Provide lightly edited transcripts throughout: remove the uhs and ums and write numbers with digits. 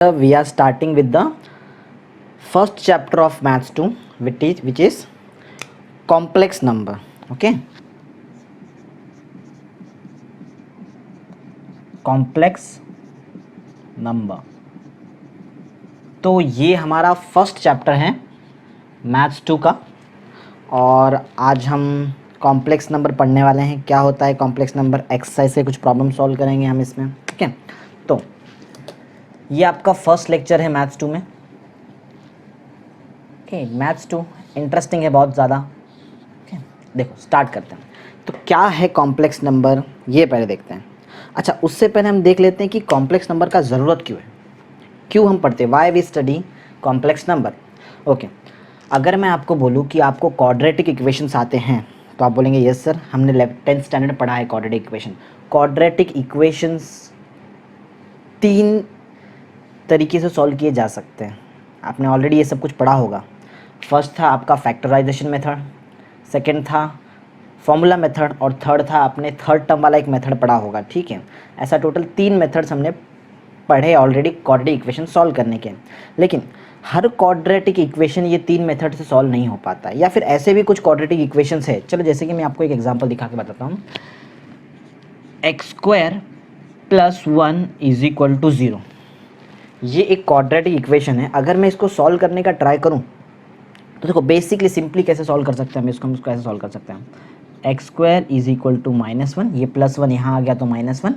We are starting with the first chapter of Maths 2, which is complex number. Okay, complex number. तो ये हमारा first chapter है maths 2 का, और आज हम कॉम्प्लेक्स नंबर पढ़ने वाले हैं। क्या होता है कॉम्प्लेक्स नंबर, एक्सरसाइज से कुछ प्रॉब्लम सॉल्व करेंगे हम इसमें। ठीक है, तो ये आपका फर्स्ट लेक्चर है मैथ्स 2 में। ओके, मैथ्स 2 इंटरेस्टिंग है बहुत ज़्यादा। ओके, देखो स्टार्ट करते हैं। तो क्या है कॉम्प्लेक्स नंबर, ये पहले देखते हैं। अच्छा, उससे पहले हम देख लेते हैं कि कॉम्प्लेक्स नंबर का ज़रूरत क्यों है, क्यों हम पढ़ते हैं, why we study complex number. Okay, अगर मैं आपको बोलूँ कि आपको क्वाड्रेटिक इक्वेशंस आते हैं तो आप बोलेंगे यस सर, हमने 10th स्टैंडर्ड पढ़ा है क्वाड्रेटिक इक्वेशन। क्वाड्रेटिक इक्वेशंस 3 तरीके से सॉल्व किए जा सकते हैं। आपने ऑलरेडी ये सब कुछ पढ़ा होगा। फर्स्ट था आपका फैक्टराइजेशन मेथड, सेकंड था फॉर्मूला मेथड, और थर्ड था आपने थर्ड टर्म वाला एक मेथड पढ़ा होगा। ठीक है, ऐसा टोटल 3 मेथड्स हमने पढ़े ऑलरेडी क्वाड्रेटिक इक्वेशन सॉल्व करने के। लेकिन हर क्वाड्रेटिक इक्वेशन ये 3 मेथड से सॉल्व नहीं हो पाता है, या फिर ऐसे भी कुछ क्वाड्रेटिक इक्वेशंस है। चलो जैसे कि मैं आपको एक एग्जांपल दिखा के बताता हूँ। x² + 1 = 0, ये एक क्वाड्रेटिक इक्वेशन है। अगर मैं इसको सॉल्व करने का ट्राई करूं तो देखो बेसिकली सिंपली कैसे सॉल्व कर सकते हैं हम इसको कैसे सॉल्व कर सकते हैं। x² = -1, ये +1 यहाँ आ गया तो -1,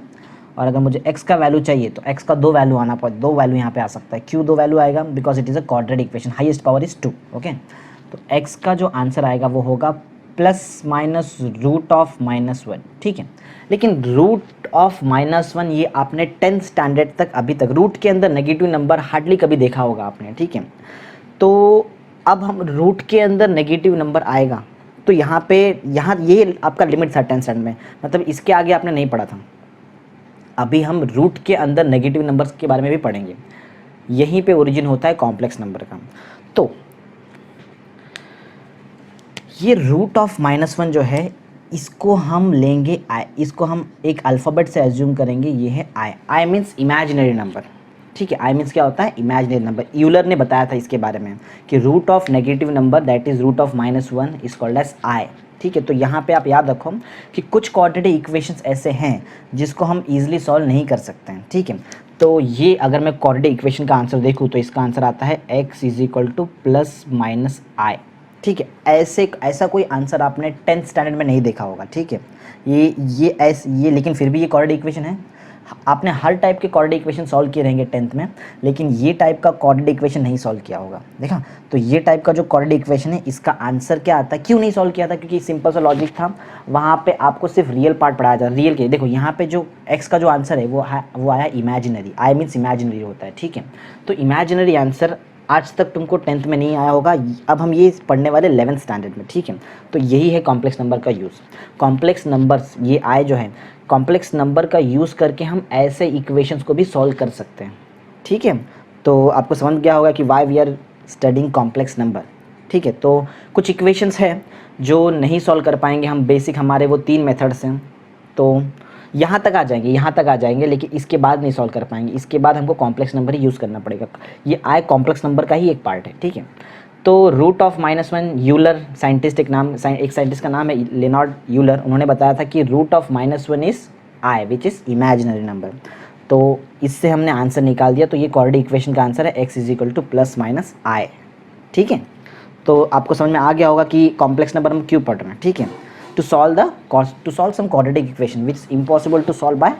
और अगर मुझे x का वैल्यू चाहिए तो x का 2 वैल्यू आना पड़े, 2 वैल्यू यहाँ पे आ सकता है। क्यों 2 वैल्यू आएगा, because it is a quadratic equation, highest power is 2। Okay, तो x का जो आंसर आएगा वो होगा ±√(-1). ठीक है, लेकिन √(-1) ये आपने 10th स्टैंडर्ड तक अभी तक रूट के अंदर नेगेटिव नंबर हार्डली कभी देखा होगा आपने। ठीक है, तो अब हम रूट के अंदर नेगेटिव नंबर आएगा तो यहाँ ये आपका लिमिट था 10th स्टैंडर्ड में, मतलब इसके आगे आपने नहीं पढ़ा था। अभी हम रूट के अंदर नेगेटिव नंबर्स के बारे में भी पढ़ेंगे। यहीं पे ओरिजिन होता है कॉम्प्लेक्स नंबर का। तो ये √(-1) जो है इसको हम लेंगे आई, इसको हम एक अल्फ़ाबेट से एज्यूम करेंगे, ये है आई मीन्स इमेजिनरी नंबर। ठीक है, आई मीन्स क्या होता है, इमेजिनरी नंबर। यूलर ने बताया था इसके बारे में कि root of negative number that is √(-1) is called as i. ठीक है, तो यहाँ पे आप याद रखो कि कुछ क्वाड्रेटिक इक्वेशंस ऐसे हैं जिसको हम ईजिली सॉल्व नहीं कर सकते हैं। ठीक है, तो ये अगर मैं क्वाड्रेटिक इक्वेशन का आंसर देखूँ तो इसका आंसर आता है x = +-i। ठीक है, ऐसा कोई आंसर आपने 10th स्टैंडर्ड में नहीं देखा होगा। ठीक है, ये लेकिन फिर भी ये क्वाड्रेटिक इक्वेशन है। आपने हर टाइप के क्वाड्रेटिक इक्वेशन सॉल्व किए रहेंगे 10th में, लेकिन ये टाइप का क्वाड्रेटिक इक्वेशन नहीं सॉल्व किया होगा। देखा, तो ये टाइप का जो क्वाड्रेटिक इक्वेशन है इसका आंसर क्या आता है, क्यों नहीं सॉल्व किया था, क्योंकि सिंपल सा लॉजिक था। वहाँ पे आपको सिर्फ रियल पार्ट पढ़ाया जाता है। रियल के देखो यहाँ पे जो x का जो आंसर है वो आया इमेजिनरी, आई मीन्स इमेजिनरी होता है। ठीक है, तो इमेजिनरी आंसर आज तक तुमको 10th में नहीं आया होगा, अब हम ये पढ़ने वाले 11th स्टैंडर्ड में। ठीक है, तो यही है कॉम्प्लेक्स नंबर का यूज़। कॉम्प्लेक्स नंबर्स ये आए जो है, कॉम्प्लेक्स नंबर का यूज़ करके हम ऐसे इक्वेशंस को भी सॉल्व कर सकते हैं। ठीक है, तो आपको समझ गया होगा कि why we are studying complex number. ठीक है, तो कुछ इक्वेशंस है जो नहीं सॉल्व कर पाएंगे हम, बेसिक हमारे वो 3 मेथड्स हैं, तो यहाँ तक आ जाएंगे, लेकिन इसके बाद नहीं सॉल्व कर पाएंगे। इसके बाद हमको कॉम्प्लेक्स नंबर ही यूज़ करना पड़ेगा। ये आए कॉम्प्लेक्स नंबर का ही एक पार्ट है। ठीक है, तो √(-1) यूलर साइंटिस्ट, एक साइंटिस्ट का नाम है लेनार्ड यूलर, उन्होंने बताया था कि √(-1) is i which is imaginary number. तो इससे हमने आंसर निकाल दिया। तो ये क्वाड्रेटिक इक्वेशन का आंसर है x = +-i। ठीक है, तो आपको समझ में आ गया होगा कि कॉम्प्लेक्स नंबर हम क्यों पढ़ रहे हैं। ठीक है, to solve some quadratic equation which is impossible to solve by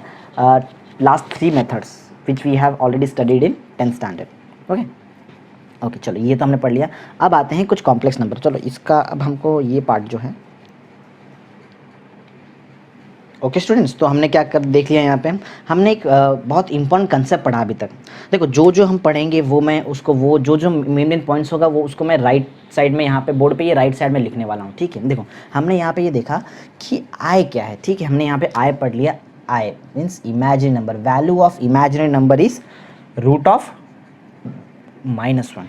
last 3 methods which we have already studied in 10th standard. Okay, चलो ये तो हमने पढ़ लिया। अब आते हैं कुछ कॉम्प्लेक्स नंबर। चलो इसका अब हमको ये पार्ट जो है, ओके स्टूडेंट्स, तो हमने क्या कर देख लिया। यहाँ पे हमने एक बहुत इंपॉर्टेंट कंसेप्ट पढ़ा अभी तक। देखो जो हम पढ़ेंगे वो मैं उसको जो मेन पॉइंट्स होगा वो उसको मैं राइट साइड में यहाँ पे बोर्ड पे ये राइट साइड में लिखने वाला हूँ। ठीक है, देखो हमने यहाँ पे ये देखा कि आई क्या है। ठीक है, हमने यहाँ पे आई पढ़ लिया। I means imaginary number, value of imaginary number is √(-1).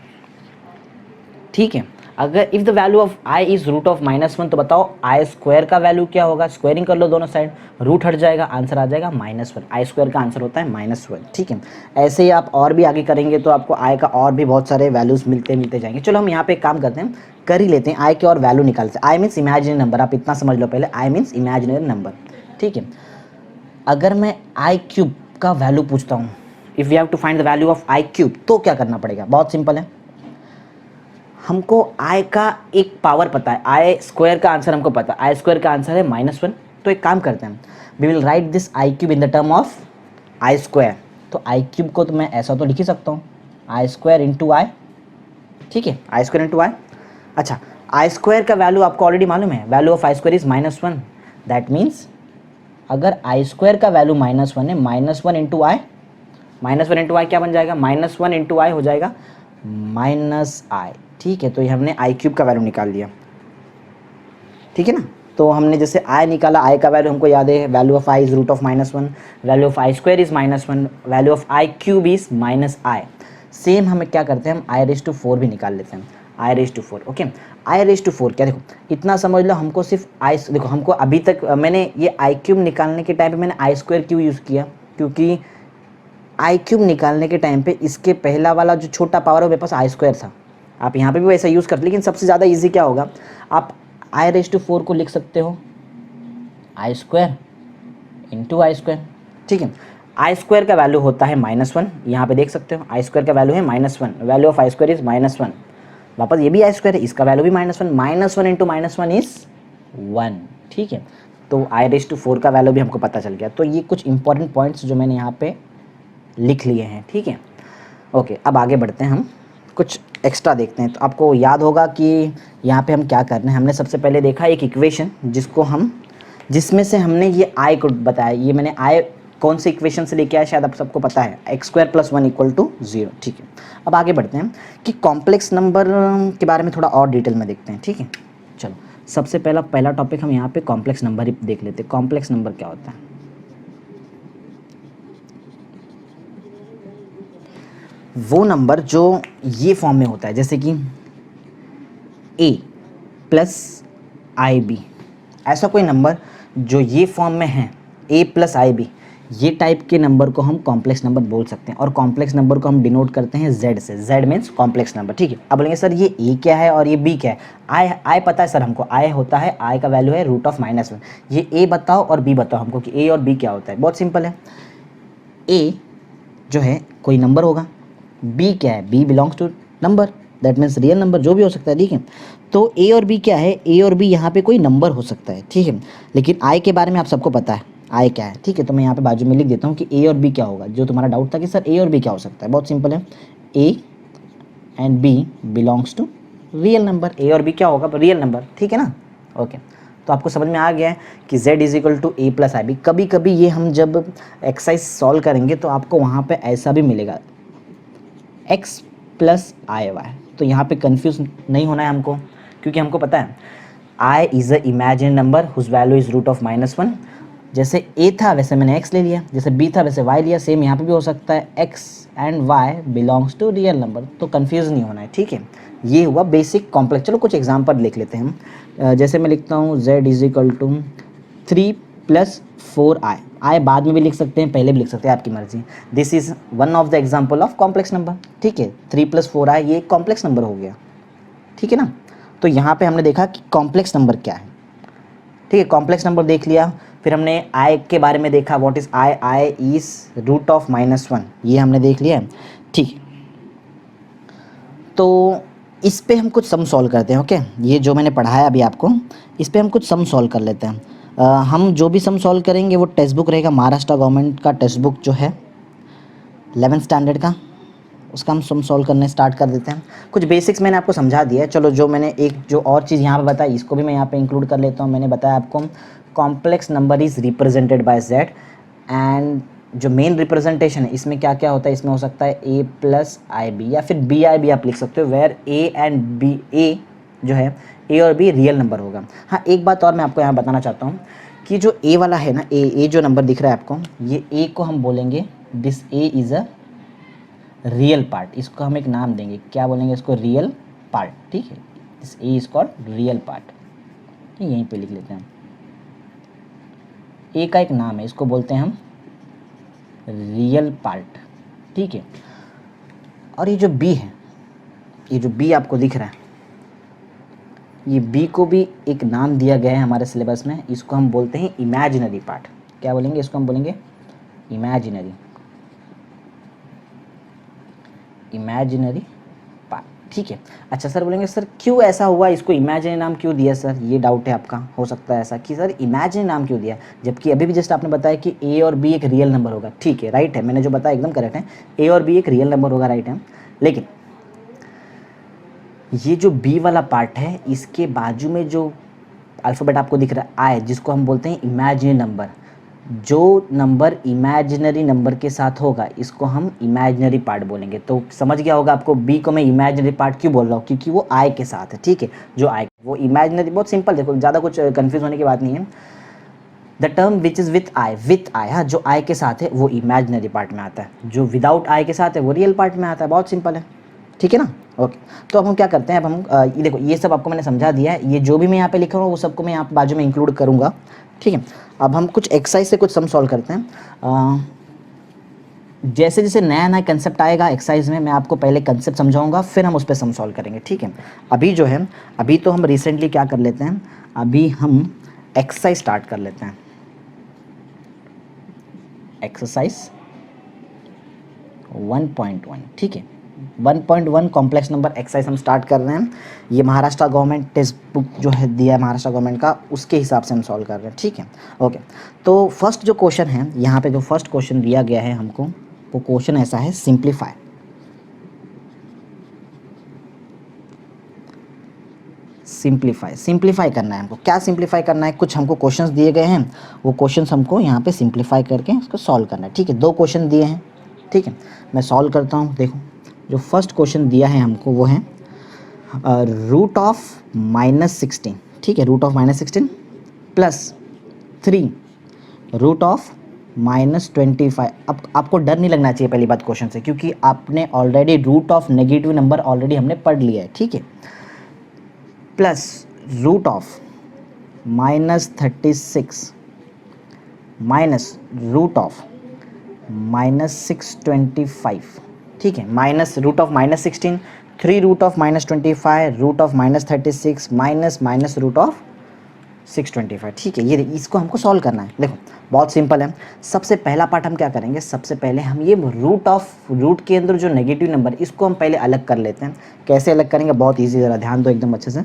ठीक है, अगर if the value of i is root of -1 तो बताओ आई स्क्वायर का वैल्यू क्या होगा, स्क्वायरिंग कर लो दोनों साइड, रूट हट जाएगा, आंसर आ जाएगा -1। आई स्क्वायर का आंसर होता है -1, ठीक है। ऐसे ही आप और भी आगे करेंगे तो आपको आई का और भी बहुत सारे वैल्यूज़ मिलते जाएंगे। चलो हम यहाँ पे एक काम करते हैं, कर ही लेते हैं, आई के और वैल्यू निकालते हैं। आई मीन्स इमेजिनरी नंबर, आप इतना समझ लो पहले, आई मीन्स इमेजिनरी नंबर, ठीक है। अगर मैं आई क्यूब का वैल्यू पूछता हूँ, if we have to find the value of i cube, तो क्या करना पड़ेगा, बहुत सिंपल है। हमको आई का एक पावर पता है, आई स्क्वायर का आंसर हमको पता है, आई स्क्वायर का आंसर है -1। तो एक काम करते हैं, we will write this i cube in the term of i square. तो आई क्यूब को तो मैं ऐसा तो लिख ही सकता हूँ, आई स्क्वायर इंटू आई, ठीक है, आई स्क्वायर इंटू आई। अच्छा, आई स्क्वायर का वैल्यू आपको ऑलरेडी मालूम है, value of i square is -1। That means अगर आई स्क्वायर का वैल्यू -1 है, -1 इंटू आई, -1 इंटू आई क्या बन जाएगा, -1 इंटू आई हो जाएगा -आई, ठीक है। तो ये हमने आई क्यूब का वैल्यू निकाल लिया, ठीक है ना। तो हमने जैसे आई निकाला, आई का वैल्यू हमको याद है, value of i is root of -1, value of i square is -1, value of i cube is -i. Same हमें क्या करते हैं, हम आई रेज टू 4 भी निकाल लेते हैं, I raise to 4, okay. I raise to 4 क्या, देखो इतना समझ लो, हमको सिर्फ आई, देखो हमको अभी तक मैंने ये आई क्यूब निकालने के टाइम पे मैंने आई स्क्वायर क्यों यूज़ किया, क्योंकि आई क्यूब निकालने के टाइम पे इसके पहला वाला जो छोटा पावर है मेरे पास आई स्क्वायर था। आप यहाँ पे भी वैसा यूज़ करते, लेकिन सबसे ज़्यादा इजी क्या होगा, आप आई रेज टू 4 को लिख सकते हो आई स्क्वायर इंटू आई स्क्वायर, ठीक है। आई स्क्वायर का वैल्यू होता है -1, यहाँ पे देख सकते हो आई स्क्वायर का वैल्यू है -1, value of i square is -1। वापस ये भी आई स्क्वायर है, इसका वैल्यू भी -1 इंटू -1 इज 1, ठीक है। तो आई रेज टू 4 का वैल्यू भी हमको पता चल गया। तो ये कुछ इंपॉर्टेंट पॉइंट्स जो मैंने यहाँ पे लिख लिए हैं, ठीक है। ओके, अब आगे बढ़ते हैं, हम कुछ एक्स्ट्रा देखते हैं। तो आपको याद होगा कि यहाँ पे हम क्या करना है, हमने सबसे पहले देखा एक इक्वेशन जिसमें से हमने ये आई को बताया, ये मैंने आई कौन से इक्वेशन से लेके आया शायद आप सबको पता है, x² + 1 = 0, ठीक है। अब आगे बढ़ते हैं कि कॉम्प्लेक्स नंबर के बारे में थोड़ा और डिटेल में देखते हैं, ठीक है। चलो, सबसे पहला टॉपिक हम यहाँ पे कॉम्प्लेक्स नंबर ही देख लेते हैं। कॉम्प्लेक्स नंबर क्या होता है, वो नंबर जो ये फॉर्म में होता है, जैसे कि a + IB, ऐसा कोई नंबर जो ये फॉर्म में है, a + IB, ये टाइप के नंबर को हम कॉम्प्लेक्स नंबर बोल सकते हैं। और कॉम्प्लेक्स नंबर को हम डिनोट करते हैं z से, z मीन्स कॉम्प्लेक्स नंबर, ठीक है। अब बोलेंगे सर ये a क्या है और ये b क्या है, i पता है सर हमको, i होता है, i का वैल्यू है √(-1), ये a बताओ और b बताओ हमको कि a और b क्या होता है। बहुत सिंपल है, a जो है कोई नंबर होगा, b क्या है, b belongs to number, that means real number, जो भी हो सकता है, ठीक है। तो a और b क्या है, a और b यहाँ पे कोई नंबर हो सकता है, ठीक है। लेकिन i के बारे में आप सबको पता है, i क्या है, ठीक है। तो मैं यहाँ पे बाजू में लिख देता हूँ कि a और b क्या होगा, जो तुम्हारा डाउट था कि सर a और b क्या हो सकता है, बहुत सिंपल है, a and b belongs to real number, a और b क्या होगा, रियल नंबर, ठीक है ना। ओके, तो आपको समझ में आ गया है कि z = a + IB। कभी कभी ये हम जब एक्सरसाइज सॉल्व करेंगे तो आपको वहाँ पे ऐसा भी मिलेगा x + IY, तो यहाँ पे कंफ्यूज नहीं होना है हमको, क्योंकि हमको पता है i is a imaginary number whose value is √(-1). जैसे a था वैसे मैंने x ले लिया, जैसे b था वैसे y लिया, सेम यहाँ पे भी हो सकता है, x and y belongs to real number, तो कंफ्यूज नहीं होना है, ठीक है। ये हुआ बेसिक कॉम्प्लेक्स। चलो कुछ एग्जांपल लिख लेते हैं हम। जैसे मैं लिखता हूँ z = 3 + 4i, i बाद में भी लिख सकते हैं, पहले भी लिख सकते हैं, आपकी मर्जी। This is one of the example of complex number, ठीक है। 3 + 4i ये एक कॉम्प्लेक्स नंबर हो गया, ठीक है ना। तो यहाँ पे हमने देखा कि कॉम्प्लेक्स नंबर क्या है, ठीक है। कॉम्प्लेक्स नंबर देख लिया, फिर हमने i के बारे में देखा, व्हाट इज़ i इज़ √(-1), ये हमने देख लिया, ठीक। तो इस पे हम कुछ सम सॉल्व करते हैं, ओके। ये जो मैंने पढ़ाया अभी आपको, इस पे हम कुछ सम सॉल्व कर लेते हैं। हम जो भी सम सॉल्व करेंगे वो टेक्स्ट बुक रहेगा, महाराष्ट्र गवर्नमेंट का टेक्स्ट बुक जो है 11th स्टैंडर्ड का, उसका हम सम सॉल्व करने स्टार्ट कर देते हैं। कुछ बेसिक्स मैंने आपको समझा दिया है। चलो, जो मैंने एक जो और चीज़ यहाँ पे बताई इसको भी मैं यहाँ पे इंक्लूड कर लेता हूँ। मैंने बताया आपको complex number is represented by z, and जो मेन रिप्रेजेंटेशन है इसमें क्या क्या होता है, इसमें हो सकता है a + IB या फिर BI भी आप लिख सकते हो, where a and b, a जो है a और b रियल नंबर होगा। हाँ, एक बात और मैं आपको यहाँ बताना चाहता हूँ कि जो a वाला है ना, a जो नंबर दिख रहा है आपको, ये a को हम बोलेंगे this a is a real part, इसको हम एक नाम देंगे, क्या बोलेंगे इसको, रियल पार्ट, ठीक है। This A is called real part. ठीक, यहीं पे लिख लेते हैं हम। ए का एक नाम है, इसको बोलते हैं हम रियल पार्ट। ठीक है, और ये जो बी है, ये जो बी आपको दिख रहा है, ये बी को भी एक नाम दिया गया है हमारे सिलेबस में, इसको हम बोलते हैं इमेजिनरी पार्ट। क्या बोलेंगे इसको? हम बोलेंगे इमेजिनरी पार्ट। ठीक है, अच्छा सर बोलेंगे सर क्यों ऐसा हुआ, इसको इमेजिनरी नाम क्यों दिया सर? ये डाउट है आपका, हो सकता है ऐसा कि सर इमेजिनरी नाम क्यों दिया, जबकि अभी भी जस्ट आपने बताया कि ए और बी एक रियल नंबर होगा। ठीक है, राइट है, मैंने जो बताया एकदम करेक्ट है, ए और बी एक रियल नंबर होगा, राइट है। लेकिन ये जो बी वाला पार्ट है, इसके बाजू में जो अल्फ़ाबेट आपको दिख रहा है आई, जिसको हम बोलते हैं इमेजिनरी नंबर, जो नंबर इमेजिनरी नंबर के साथ होगा इसको हम इमेजिनरी पार्ट बोलेंगे। तो समझ गया होगा आपको बी को मैं इमेजिनरी पार्ट क्यों बोल रहा हूँ, क्योंकि वो आई के साथ है। ठीक है, जो आई वो इमेजिनरी, बहुत सिंपल, देखो ज़्यादा कुछ कंफ्यूज होने की बात नहीं है। The term which is with I, हाँ, जो आई के साथ है वो इमेजिनरी पार्ट में आता है, जो विदाउट आई के साथ है वो रियल पार्ट में आता है। बहुत सिंपल है, ठीक है ना। ओके, तो अब हम क्या करते हैं, अब हम ये देखो, ये सब आपको मैंने समझा दिया है, ये जो भी मैं यहाँ पे लिख रहा हूँ वो सबको मैं यहाँ पे बाजू में इंक्लूड करूँगा। ठीक है, अब हम कुछ एक्सरसाइज से कुछ सम सॉल्व करते हैं। जैसे जैसे नया नया कंसेप्ट आएगा एक्सरसाइज में, मैं आपको पहले कंसेप्ट समझाऊंगा, फिर हम उस पर सम सॉल्व करेंगे। ठीक है, अभी जो है, अभी तो हम रिसेंटली क्या कर लेते हैं, अभी हम एक्सरसाइज स्टार्ट कर लेते हैं। एक्सरसाइज 1.1, ठीक है, 1.1 कॉम्प्लेक्स नंबर एक्सरसाइज हम स्टार्ट कर रहे हैं। ये महाराष्ट्र गवर्नमेंट टेक्स्ट बुक जो है दिया है महाराष्ट्र गवर्नमेंट का, उसके हिसाब से हम सॉल्व कर रहे हैं। ठीक है, ओके, तो फर्स्ट जो क्वेश्चन है यहाँ पे, जो फर्स्ट क्वेश्चन दिया गया है हमको, वो क्वेश्चन ऐसा है, सिंप्लीफाई। सिंप्लीफाई करना है हमको। क्या सिंप्लीफाई करना है, कुछ हमको क्वेश्चंस दिए गए हैं, वो क्वेश्चंस हमको यहाँ पे सिंप्लीफाई करके उसको सॉल्व करना है। ठीक है, 2 क्वेश्चन दिए हैं। ठीक है, मैं सॉल्व करता हूँ। देखो, जो फर्स्ट क्वेश्चन दिया है हमको वो है रूट ऑफ -16। ठीक है, root of -16 plus 3 root of -25। अब आपको डर नहीं लगना चाहिए पहली बात क्वेश्चन से, क्योंकि आपने already root of negative number already हमने पढ़ लिया है। ठीक है, plus root of -36 minus root of -625। ठीक है, minus root of -16, 3 root of -25, root of -36 minus root of 625। ठीक है, ये इसको हमको सॉल्व करना है। देखो बहुत सिंपल है। सबसे पहला पार्ट हम क्या करेंगे, सबसे पहले हम ये रूट के अंदर जो नेगेटिव नंबर, इसको हम पहले अलग कर लेते हैं। कैसे अलग करेंगे, बहुत ईजी, ज़रा ध्यान दो एकदम अच्छे से।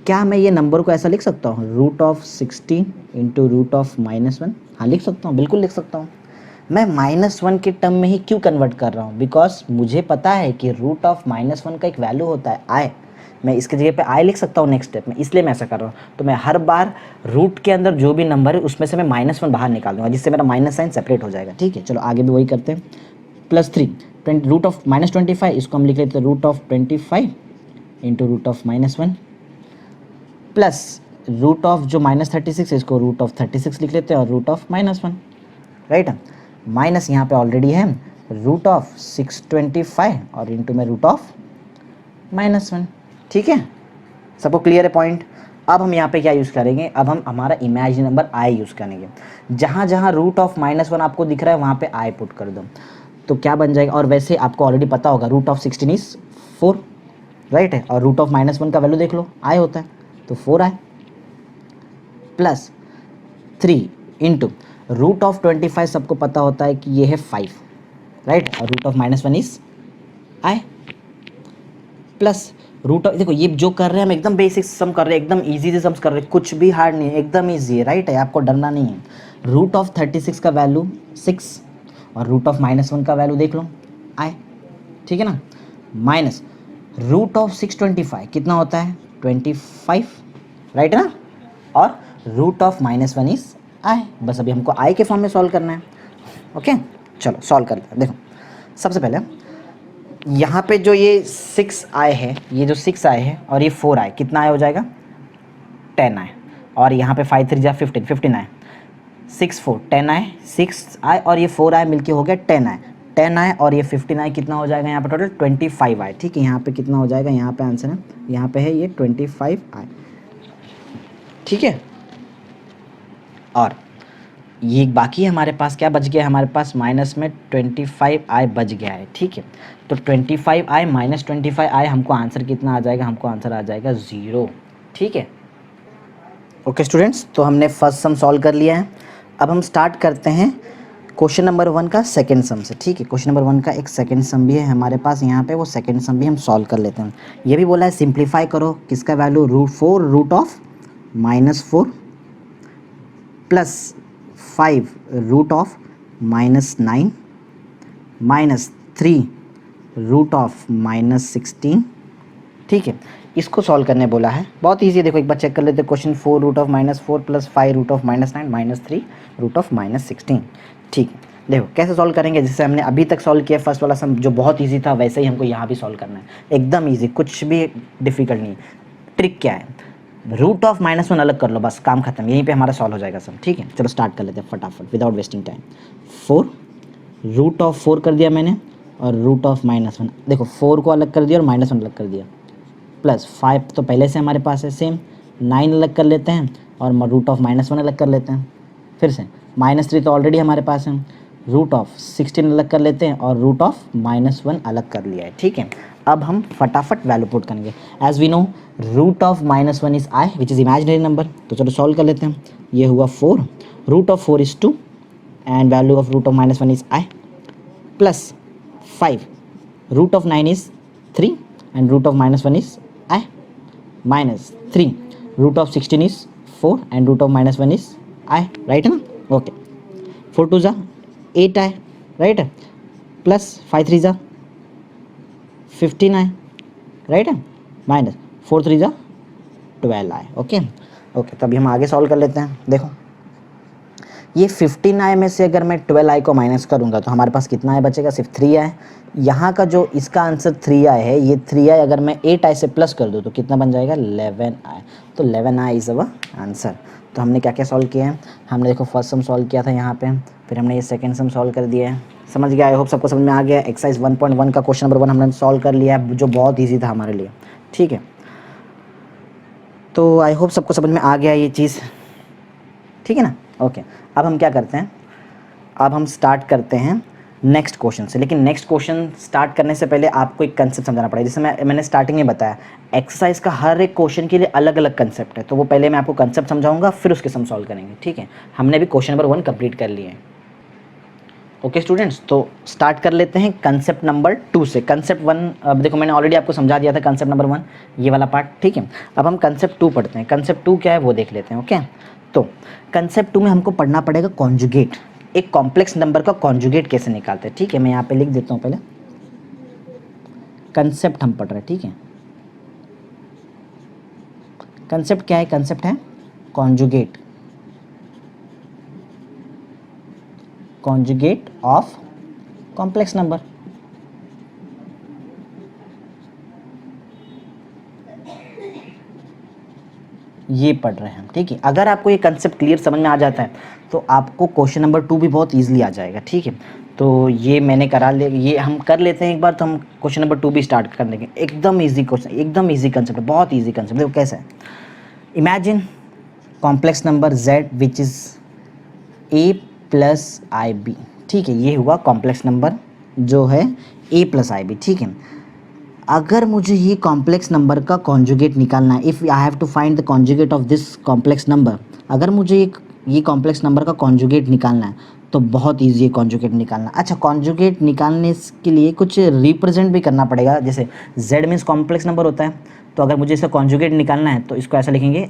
क्या मैं ये नंबर को ऐसा लिख सकता हूँ, root of 16 into root of -1? हाँ, लिख सकता हूँ, बिल्कुल लिख सकता हूँ। मैं -1 के टर्म में ही क्यों कन्वर्ट कर रहा हूँ, बिकॉज मुझे पता है कि रूट ऑफ -1 का एक वैल्यू होता है आई। मैं इसके जगह पे आई लिख सकता हूँ नेक्स्ट स्टेप में, इसलिए मैं ऐसा कर रहा हूँ। तो मैं हर बार रूट के अंदर जो भी नंबर है उसमें से मैं -1 बाहर निकाल दूँगा, जिससे मेरा माइनस साइन सेपरेट हो जाएगा। ठीक है, चलो आगे भी वही करते हैं। +3 रूट ऑफ -25, इसको हम लिख लेते हैं root of 25 into root of -1 plus root of जो -36 है, इसको रूट ऑफ 36 लिख लेते हैं, और रूट ऑफ -1, राइट। माइनस यहाँ पे ऑलरेडी है रूट ऑफ 625 और इंटू में रूट ऑफ -1। ठीक है, सबको क्लियर है पॉइंट। अब हम यहाँ पे क्या यूज़ करेंगे, अब हम हमारा इमेजिनरी नंबर आई यूज़ करेंगे। जहाँ जहाँ रूट ऑफ -1 आपको दिख रहा है वहाँ पे आई पुट कर दो, तो क्या बन जाएगा। और वैसे आपको ऑलरेडी पता होगा रूट ऑफ 16 इज 4, राइट है, और रूट ऑफ -1 का वैल्यू देख लो, आई होता है, तो 4 आई प्लस 3 इंटू रूट ऑफ 25 सबको पता होता है कि ये है 5, राइट, और root of -1 is i plus root of, देखो ये जो कर रहे हैं हम एकदम बेसिक सम कर रहे हैं, एकदम इजी से सम्स कर रहे हैं, कुछ भी हार्ड नहीं है, एकदम इजी है, राइट है, आपको डरना नहीं है। रूट ऑफ 36 का वैल्यू 6 और रूट ऑफ -1 का वैल्यू देख लो आई, ठीक है ना, माइनस रूट ऑफ 625 कितना होता है 25, राइट है ना, और रूट ऑफ -1 इज आई। बस अभी हमको आई के फॉर्म में सॉल्व करना है। ओके, चलो सॉल्व करते हैं। देखो सबसे पहले यहाँ पे जो ये 6 आई है, ये जो 6 आई है और ये 4 आई, कितना आई हो जाएगा 10 आई, और यहाँ पे 5 3 जा 15 आई, 6 4 10 आई, 6 आई और ये 4 आई मिलके हो गया 10 आई। 10i और ये 15i कितना हो जाएगा यहाँ पे टोटल 25i, ठीक है। यहाँ पे कितना हो जाएगा, यहाँ पे आंसर है, यहाँ पे है ये 25i, ठीक है। और ये बाकी हमारे पास क्या बच गया, हमारे पास माइनस में 25i बच गया है, ठीक है। तो 25i माइनस 25i हमको आंसर कितना आ जाएगा, हमको आंसर आ जाएगा 0, ठीक है। ओके स्टूडेंट्स, तो हमने फर्स्ट सम सॉल्व कर लिया है। अब हम स्टार्ट करते हैं क्वेश्चन नंबर 1 का सेकंड सम से, ठीक है। क्वेश्चन नंबर 1 का एक सेकंड सम भी है हमारे पास यहाँ पे, वो सेकंड सम भी हम सॉल्व कर लेते हैं। ये भी बोला है सिंप्लीफाई करो, किसका value, 4 root of -4 plus 5 root of -9 minus 3 root of -16, ठीक है। इसको सॉल्व करने बोला है, बहुत ईजी है। देखो एक बार चेक कर लेते हैं question, 4 root of -4 plus 5 root of -9 minus 3 root of -16, ठीक है। देखो कैसे सॉल्व करेंगे, जैसे हमने अभी तक सॉल्व किया फर्स्ट वाला सम जो बहुत ईजी था, वैसे ही हमको यहाँ भी सॉल्व करना है, एकदम ईजी, कुछ भी डिफिकल्ट नहीं। ट्रिक क्या है, रूट ऑफ -1 अलग कर लो, बस काम खत्म, यहीं पे हमारा सॉल्व हो जाएगा सम, ठीक है। चलो स्टार्ट कर लेते हैं फटाफट without wasting time. 4 root of 4 कर दिया मैंने, और रूट ऑफ -1, देखो 4 को अलग कर दिया और -1 अलग कर दिया, प्लस 5 तो पहले से हमारे पास है सेम, 9 अलग कर लेते हैं और रूट ऑफ -1 अलग कर लेते हैं, फिर से -3 तो ऑलरेडी हमारे पास है, रूट ऑफ 16 अलग कर लेते हैं और रूट ऑफ -1 अलग कर लिया है, ठीक है। अब हम फटाफट वैल्यू पुट करेंगे। As we know root of -1 is i which is imaginary number, तो चलो सॉल्व कर लेते हैं। ये हुआ 4, root of 4 is 2 and value of root of -1 is i, plus 5 root of 9 is 3 and root of -1 is i, minus 3 root of 16 is 4 and root of -1 is i, right है ना। Okay 4 2 8 आई, right है, plus 5 3 15 आई, right है, minus 4 3 12 आई, okay. Okay तो अभी हम आगे solve कर लेते हैं। देखो ये 15i में से अगर मैं 12i को माइनस करूँगा तो हमारे पास कितना i बचेगा, सिर्फ 3i। यहाँ का जो इसका आंसर 3i है, ये 3i अगर मैं 8i से प्लस कर दूँ तो कितना बन जाएगा 11i, तो 11i इज़ अवर आंसर। तो हमने क्या क्या सॉल्व किया है, हमने देखो फर्स्ट सम सॉल्व किया था यहाँ पे, फिर हमने ये सेकंड सम सॉल्व कर दिया है, समझ गया, आई होप सबको समझ में आ गया। एक्सरसाइज 1.1 का क्वेश्चन नंबर 1 हमने सॉल्व कर लिया है, जो बहुत ईजी था हमारे लिए, ठीक है। तो आई होप सबको समझ में आ गया ये चीज़, ठीक है ना। ओके अब हम क्या करते हैं, अब हम स्टार्ट करते हैं नेक्स्ट क्वेश्चन से। लेकिन नेक्स्ट क्वेश्चन स्टार्ट करने से पहले आपको एक कंसेप्ट समझाना पड़ेगा। जैसे मैंने स्टार्टिंग में बताया, एक्सरसाइज का हर एक क्वेश्चन के लिए अलग अलग कंसेप्ट है, तो वो पहले मैं आपको कंसेप्ट समझाऊंगा, फिर उसके सम सॉल्व करेंगे, ठीक है। हमने भी क्वेश्चन नंबर 1 कंप्लीट कर लिए हैं। ओके स्टूडेंट्स, तो स्टार्ट कर लेते हैं कंसेप्ट नंबर 2 से। कंसेप्ट 1 अब देखो मैंने ऑलरेडी आपको समझा दिया था कंसेप्ट नंबर 1 ये वाला पार्ट, ठीक है। अब हम कंसेप्ट 2 पढ़ते हैं। कंसेप्ट 2 क्या है वो देख लेते हैं, ओके। तो कंसेप्ट 2 में हमको पढ़ना पड़ेगा कॉन्जुगेट, एक कॉम्प्लेक्स नंबर का कॉन्जुगेट कैसे निकालते हैं, ठीक है। मैं यहाँ पे लिख देता हूँ, पहले कंसेप्ट हम पढ़ रहे हैं, ठीक है। कंसेप्ट क्या है, कंसेप्ट है conjugate, conjugate of complex number. ये पढ़ रहे हैं हम, ठीक है। अगर आपको ये कंसेप्ट क्लियर समझ में आ जाता है तो आपको क्वेश्चन नंबर 2 भी बहुत इजीली आ जाएगा, ठीक है। तो ये मैंने करा ले, ये हम कर लेते हैं एक बार, तो हम क्वेश्चन नंबर 2 भी स्टार्ट कर देंगे। एकदम इजी क्वेश्चन, एकदम इजी कंसेप्ट है, बहुत इजी कंसेप्ट। देखो कैसा है, imagine complex number z which is a plus i b, ठीक है। ये हुआ कॉम्प्लेक्स नंबर जो है a प्लस आई बी, ठीक है। अगर मुझे ये कॉम्प्लेक्स नंबर का कॉन्जुगेट निकालना है, if I have to find the conjugate of this complex number, अगर मुझे ये कॉम्प्लेक्स नंबर का कॉन्जुगेट निकालना है तो बहुत ईजी है कॉन्जुगेट निकालना। अच्छा, कॉन्जुगेट निकालने के लिए कुछ रिप्रेजेंट भी करना पड़ेगा, जैसे z मीन्स कॉम्प्लेक्स नंबर होता है, तो अगर मुझे इसका कॉन्जुगेट निकालना है तो इसको ऐसा लिखेंगे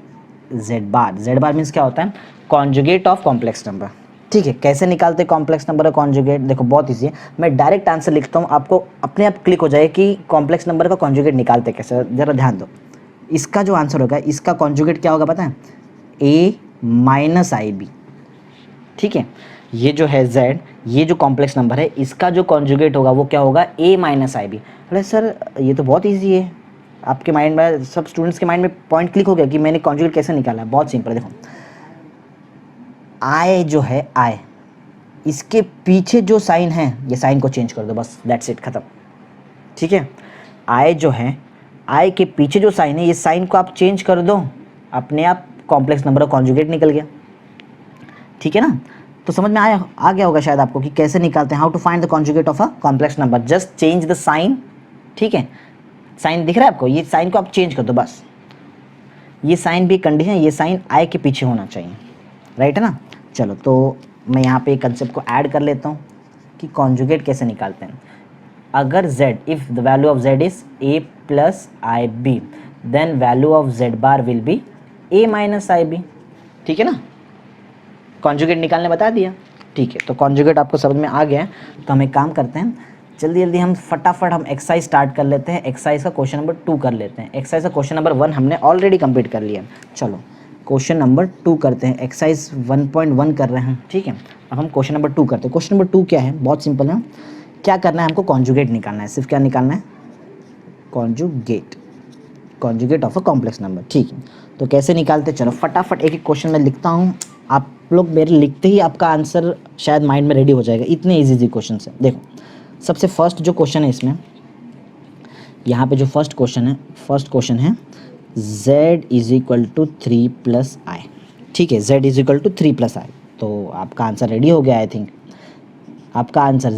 z बार मीन्स क्या होता है, कॉन्जुगेट ऑफ कॉम्प्लेक्स नंबर, ठीक है। कैसे निकालते हैं कॉम्प्लेक्स नंबर का कॉन्जुगेट, देखो बहुत ईजी है, मैं डायरेक्ट आंसर लिखता हूँ, आपको अपने आप क्लिक हो जाए कि कॉम्प्लेक्स नंबर का कॉन्जुगेट निकालते कैसे, ज़रा ध्यान दो। इसका जो आंसर होगा, इसका कॉन्जुगेट क्या होगा पता है, a माइनस आई बी, ठीक है। ये जो है z, ये जो कॉम्प्लेक्स नंबर है, इसका जो कॉन्जुगेट होगा वो क्या होगा, a माइनस आई बी। अरे सर ये तो बहुत ईजी है, आपके माइंड में, सब स्टूडेंट्स के माइंड में पॉइंट क्लिक हो गया कि मैंने कॉन्जुगेट कैसे निकाला है। बहुत सिंपल है, देखो i जो है i, इसके पीछे जो साइन है ये साइन को चेंज कर दो, बस दैट्स इट, खत्म। ठीक है, आई जो है, आई के पीछे जो साइन है ये साइन को आप चेंज कर दो, अपने आप कॉम्प्लेक्स नंबर का कॉन्जुगेट निकल गया। ठीक है ना, तो समझ में आ गया होगा शायद आपको कि कैसे निकालते हैं, how to find the conjugate of a complex number. Just change the sign. ठीक है, साइन दिख रहा है आपको, ये साइन को आप चेंज कर दो बस। ये साइन भी कंडीशन, ये साइन आई के पीछे होना चाहिए, राइट है ना। चलो तो मैं यहाँ पे एक कंसेप्ट को ऐड कर लेता हूँ कि कॉन्जुगेट कैसे निकालते हैं। अगर z, if the value of z is a plus i b, then value of z bar will be a minus i b. ठीक है ना, कॉन्जुगेट निकालने बता दिया। ठीक है, तो कॉन्जुगेट आपको समझ में आ गया है, तो हम एक काम करते हैं, जल्दी जल्दी हम फटाफट हम एक्सरसाइज स्टार्ट कर लेते हैं। एक्सरसाइज का क्वेश्चन नंबर 2 कर लेते हैं। एक्सरसाइज का क्वेश्चन नंबर 1 हमने ऑलरेडी कंप्लीट कर लिया। चलो क्वेश्चन नंबर 2 करते हैं। एक्सरसाइज 1.1 कर रहे हैं। ठीक है, अब हम क्वेश्चन नंबर 2 करते हैं। क्वेश्चन नंबर 2 क्या है, बहुत सिंपल है। क्या करना है हमको, कॉन्जुगेट निकालना है। सिर्फ क्या निकालना है, conjugate, conjugate of a complex number. ठीक है, तो कैसे निकालते, चलो फटाफट एक एक क्वेश्चन में लिखता हूँ। आप लोग मेरे लिखते ही आपका आंसर शायद माइंड में रेडी हो जाएगा, इतने इजी क्वेश्चन है। देखो सबसे फर्स्ट जो क्वेश्चन है इसमें, यहाँ पे जो फर्स्ट क्वेश्चन है z is equal to 3 plus I. ठीक है, z is equal to 3 plus I, तो आपका आंसर रेडी हो गया। आई थिंक आपका answer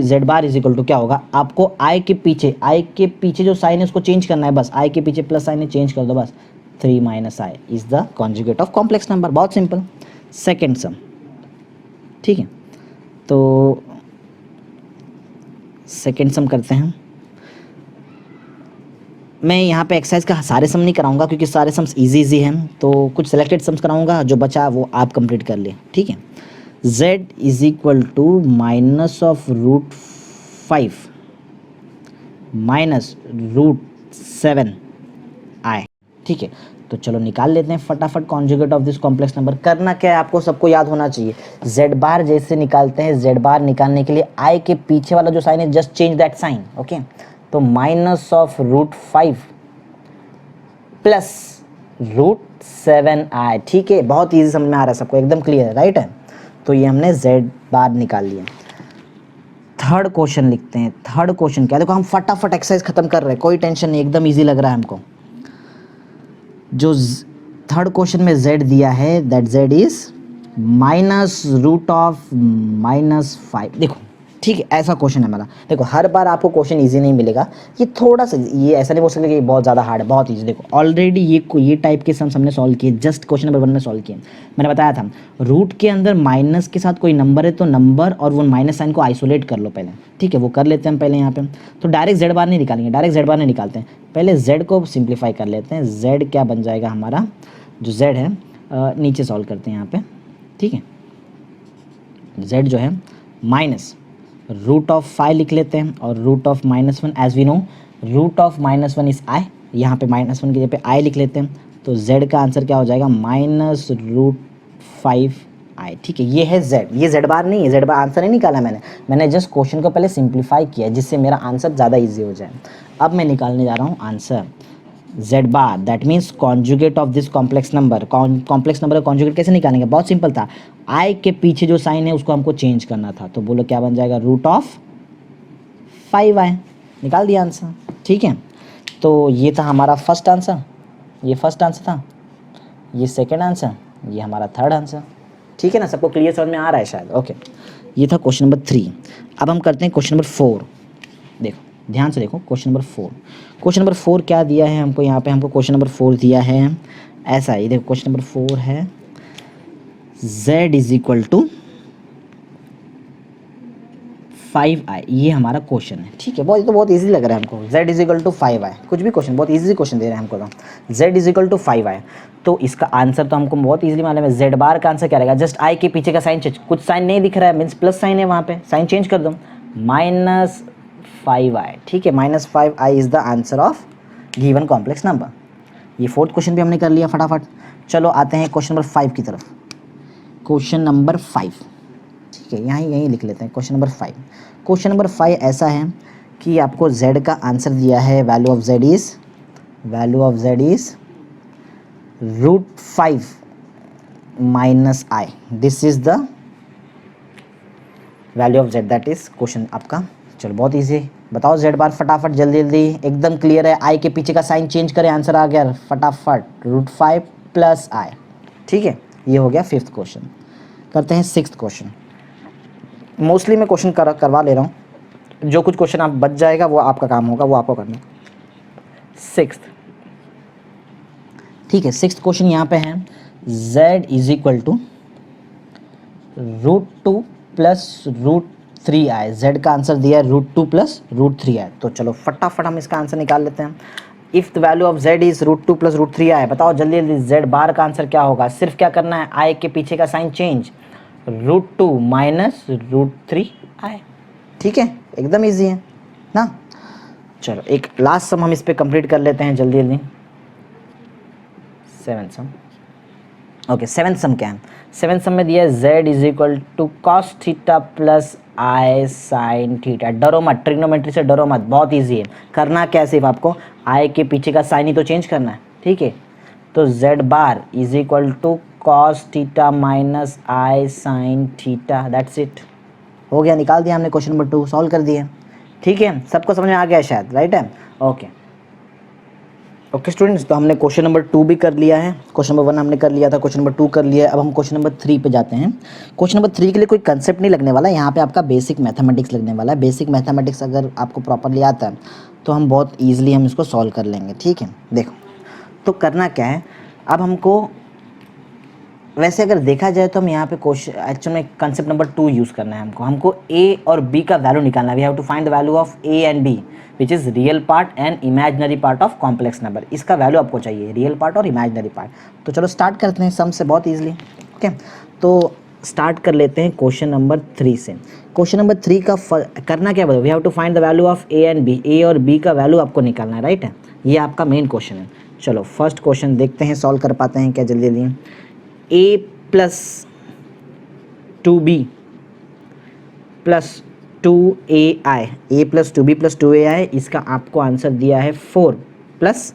z bar is equal to क्या होगा, आपको आई के पीछे जो साइन है उसको चेंज करना है, बस आई के पीछे प्लस साइन है, चेंज कर दो बस। 3 minus I is the conjugate of complex number, बहुत सिंपल। सेकेंड सम, ठीक है, तो सेकेंड सम करते हैं। मैं यहाँ पे एक्सरसाइज का सारे सम नहीं कराऊंगा क्योंकि सारे सम्स इजी हैं, तो कुछ सेलेक्टेड सम्स कराऊंगा, जो बचा वो आप कंप्लीट कर ले। ठीक है, z is equal to minus of root 5 minus root 7 i. ठीक है, तो चलो निकाल लेते हैं फटाफट conjugate of this complex number. करना क्या है आपको सबको याद होना चाहिए, z बार जैसे निकालते हैं, z बार निकालने के लिए i के पीछे वाला जो साइन है just change that sign. Okay, तो minus of root 5 plus root 7 i. ठीक है, बहुत ईजी समझ में आ रहा है सबको, एकदम क्लियर है, राइट है। तो ये हमने z बार निकाल लिया। थर्ड क्वेश्चन लिखते हैं। थर्ड क्वेश्चन क्या है, देखो हम फटाफट एक्सरसाइज खत्म कर रहे हैं, कोई टेंशन नहीं, एकदम ईजी लग रहा है हमको। जो थर्ड क्वेश्चन में z दिया है, that z is minus root of -5। देखो ठीक है, ऐसा क्वेश्चन है हमारा। देखो हर बार आपको क्वेश्चन इजी नहीं मिलेगा, ये थोड़ा सा, ये ऐसा नहीं बोल सकते कि ये बहुत ज़्यादा हार्ड है, बहुत इजी। देखो ऑलरेडी ये टाइप के सम्स हमने सॉल्व किए, जस्ट क्वेश्चन नंबर 1 में सॉल्व किए। मैंने बताया था रूट के अंदर माइनस के साथ कोई नंबर है तो नंबर और वो माइनस साइन को आइसोलेट कर लो पहले। ठीक है, वो कर लेते हैं हम पहले यहाँ पे। तो डायरेक्ट z बार नहीं निकालेंगे, डायरेक्ट z बार नहीं निकालते हैं, पहले z को सिंप्लीफाई कर लेते हैं। z क्या बन जाएगा हमारा, जो z है नीचे सॉल्व करते हैं यहाँ पे। ठीक है, z जो है माइनस रूट ऑफ 5 लिख लेते हैं, और root of -1 as we know root of -1 is i. यहाँ पे -1 की जगह पे आई लिख लेते हैं, तो z का आंसर क्या हो जाएगा, माइनस रूट 5 आई। ठीक है, ये है z, ये z बार नहीं है, z बार आंसर नहीं निकाला मैंने जस्ट क्वेश्चन को पहले सिंप्लीफाई किया जिससे मेरा आंसर ज़्यादा ईजी हो जाए। अब मैं निकालने जा रहा हूँ answer z bar, that means conjugate of this complex number. Complex number का कॉन्जुगेट कैसे निकालेंगे, बहुत सिंपल था, i के पीछे जो साइन है उसको हमको चेंज करना था, तो बोलो क्या बन जाएगा, रूट ऑफ 5i। निकाल दिया आंसर। ठीक है, तो ये था हमारा फर्स्ट आंसर, ये फर्स्ट आंसर था, ये सेकेंड आंसर, ये हमारा थर्ड आंसर। ठीक है ना, सबको क्लियर समझ में आ रहा है शायद। ओके, ये था क्वेश्चन नंबर 3। अब हम करते हैं क्वेश्चन नंबर 4। देखो ध्यान से देखो, क्वेश्चन नंबर 4। क्वेश्चन नंबर 4 क्या दिया है हमको, यहाँ पे हमको क्वेश्चन नंबर 4 दिया है ऐसा ही। देखो क्वेश्चन नंबर 4 है z is equal to 5i, ये हमारा क्वेश्चन है। ठीक है, बहुत इजी लग रहा है हमको, z is equal to 5i, कुछ भी क्वेश्चन बहुत इजी क्वेश्चन दे रहे हैं हमको। तो z is equal to 5i, तो इसका आंसर तो हमको बहुत इजीली मालूम है। z बार का आंसर क्या रहेगा, जस्ट i के पीछे का साइन चेंज, कुछ साइन नहीं दिख रहा है मीन्स प्लस साइन है, वहाँ पे साइन चेंज कर दो, -5i। ठीक है, -5i is the answer of given complex number. ये फोर्थ क्वेश्चन भी हमने कर लिया फटाफट। चलो आते हैं क्वेश्चन नंबर 5 की तरफ। क्वेश्चन नंबर 5, ठीक है, यहीं लिख लेते हैं क्वेश्चन नंबर 5। क्वेश्चन नंबर 5 ऐसा है कि आपको z का आंसर दिया है, value of z is root 5 minus i। This is the value of z, that is question आपका। चलो बहुत ईजी है, बताओ z बार फटाफट, जल्दी जल्दी, एकदम क्लियर है। i के पीछे का साइन चेंज करें, आंसर आ गया फटाफट, √5 प्लस i। ठीक है, ये हो गया 5th क्वेश्चन। करते हैं 6th क्वेश्चन। मोस्टली मैं क्वेश्चन करवा ले रहा हूँ, जो कुछ क्वेश्चन आप बच जाएगा वो आपका काम होगा, वो आपको करना। 6th, ठीक है, 6th क्वेश्चन यहाँ पे है z is equal to √2 plus √3i। z का आंसर दिया है √2 प्लस √3i। तो चलो फटाफट हम इसका आंसर निकाल लेते हैं। If the value of z is √2 plus √3i, बताओ जल्दी जल्दी z बार का आंसर क्या होगा। सिर्फ क्या करना है, i के पीछे का साइन चेंज, √2 माइनस √3i। ठीक है, एकदम ईजी है ना। चलो एक लास्ट सम हम इस पर कंप्लीट कर लेते हैं जल्दी जल्दी। 7th सम। ओके, 7th सम क्या है, 7th सम में दिया है z is equal to cos theta plus i sine theta. डरो मत, ट्रिग्नोमेट्री से डरो मत, बहुत इजी है। करना क्या है, सिर्फ आपको i के पीछे का साइन ही तो चेंज करना है। ठीक है, तो z bar is equal to cos theta minus i sine theta, that's it. हो गया, निकाल दिया हमने, क्वेश्चन नंबर 2 सॉल्व कर दिया। ठीक है, सबको समझ में आ गया शायद, राइट है। ओके स्टूडेंट्स, तो हमने क्वेश्चन नंबर 2 भी कर लिया है, क्वेश्चन नंबर 1 हमने कर लिया था, क्वेश्चन नंबर 2 कर लिया है। अब हम क्वेश्चन नंबर 3 पे जाते हैं। क्वेश्चन नंबर 3 के लिए कोई कंसेप्ट नहीं लगने वाला, यहाँ पे आपका बेसिक मैथमेटिक्स लगने वाला है। बेसिक मैथमेटिक्स अगर आपको प्रॉपरली आता है तो हम बहुत ईजिली हम इसको सॉल्व कर लेंगे। ठीक है, देखो तो करना क्या है, अब हमको वैसे अगर देखा जाए तो हम यहाँ पे क्वेश्चन एक्चुअल में कंसेप्ट नंबर 2 यूज़ करना है हमको a और b का वैल्यू निकालना है। We have to find the value of a and b which is real part and imaginary part of complex number. इसका वैल्यू आपको चाहिए, रियल पार्ट और इमेजिनरी पार्ट। तो चलो स्टार्ट करते हैं सम से बहुत ईजिली। ओके, तो स्टार्ट कर लेते हैं क्वेश्चन नंबर 3 से। क्वेश्चन नंबर 3 का करना क्या बताओ, we have to find the value of a and b। a और b का वैल्यू आपको निकालना है, राइट है। ये आपका मेन क्वेश्चन है। चलो फर्स्ट क्वेश्चन देखते हैं, सॉल्व कर पाते हैं क्या जल्दी जल्दी। a plus 2b plus 2ai, a plus 2b plus 2ai, इसका आपको आंसर दिया है 4 प्लस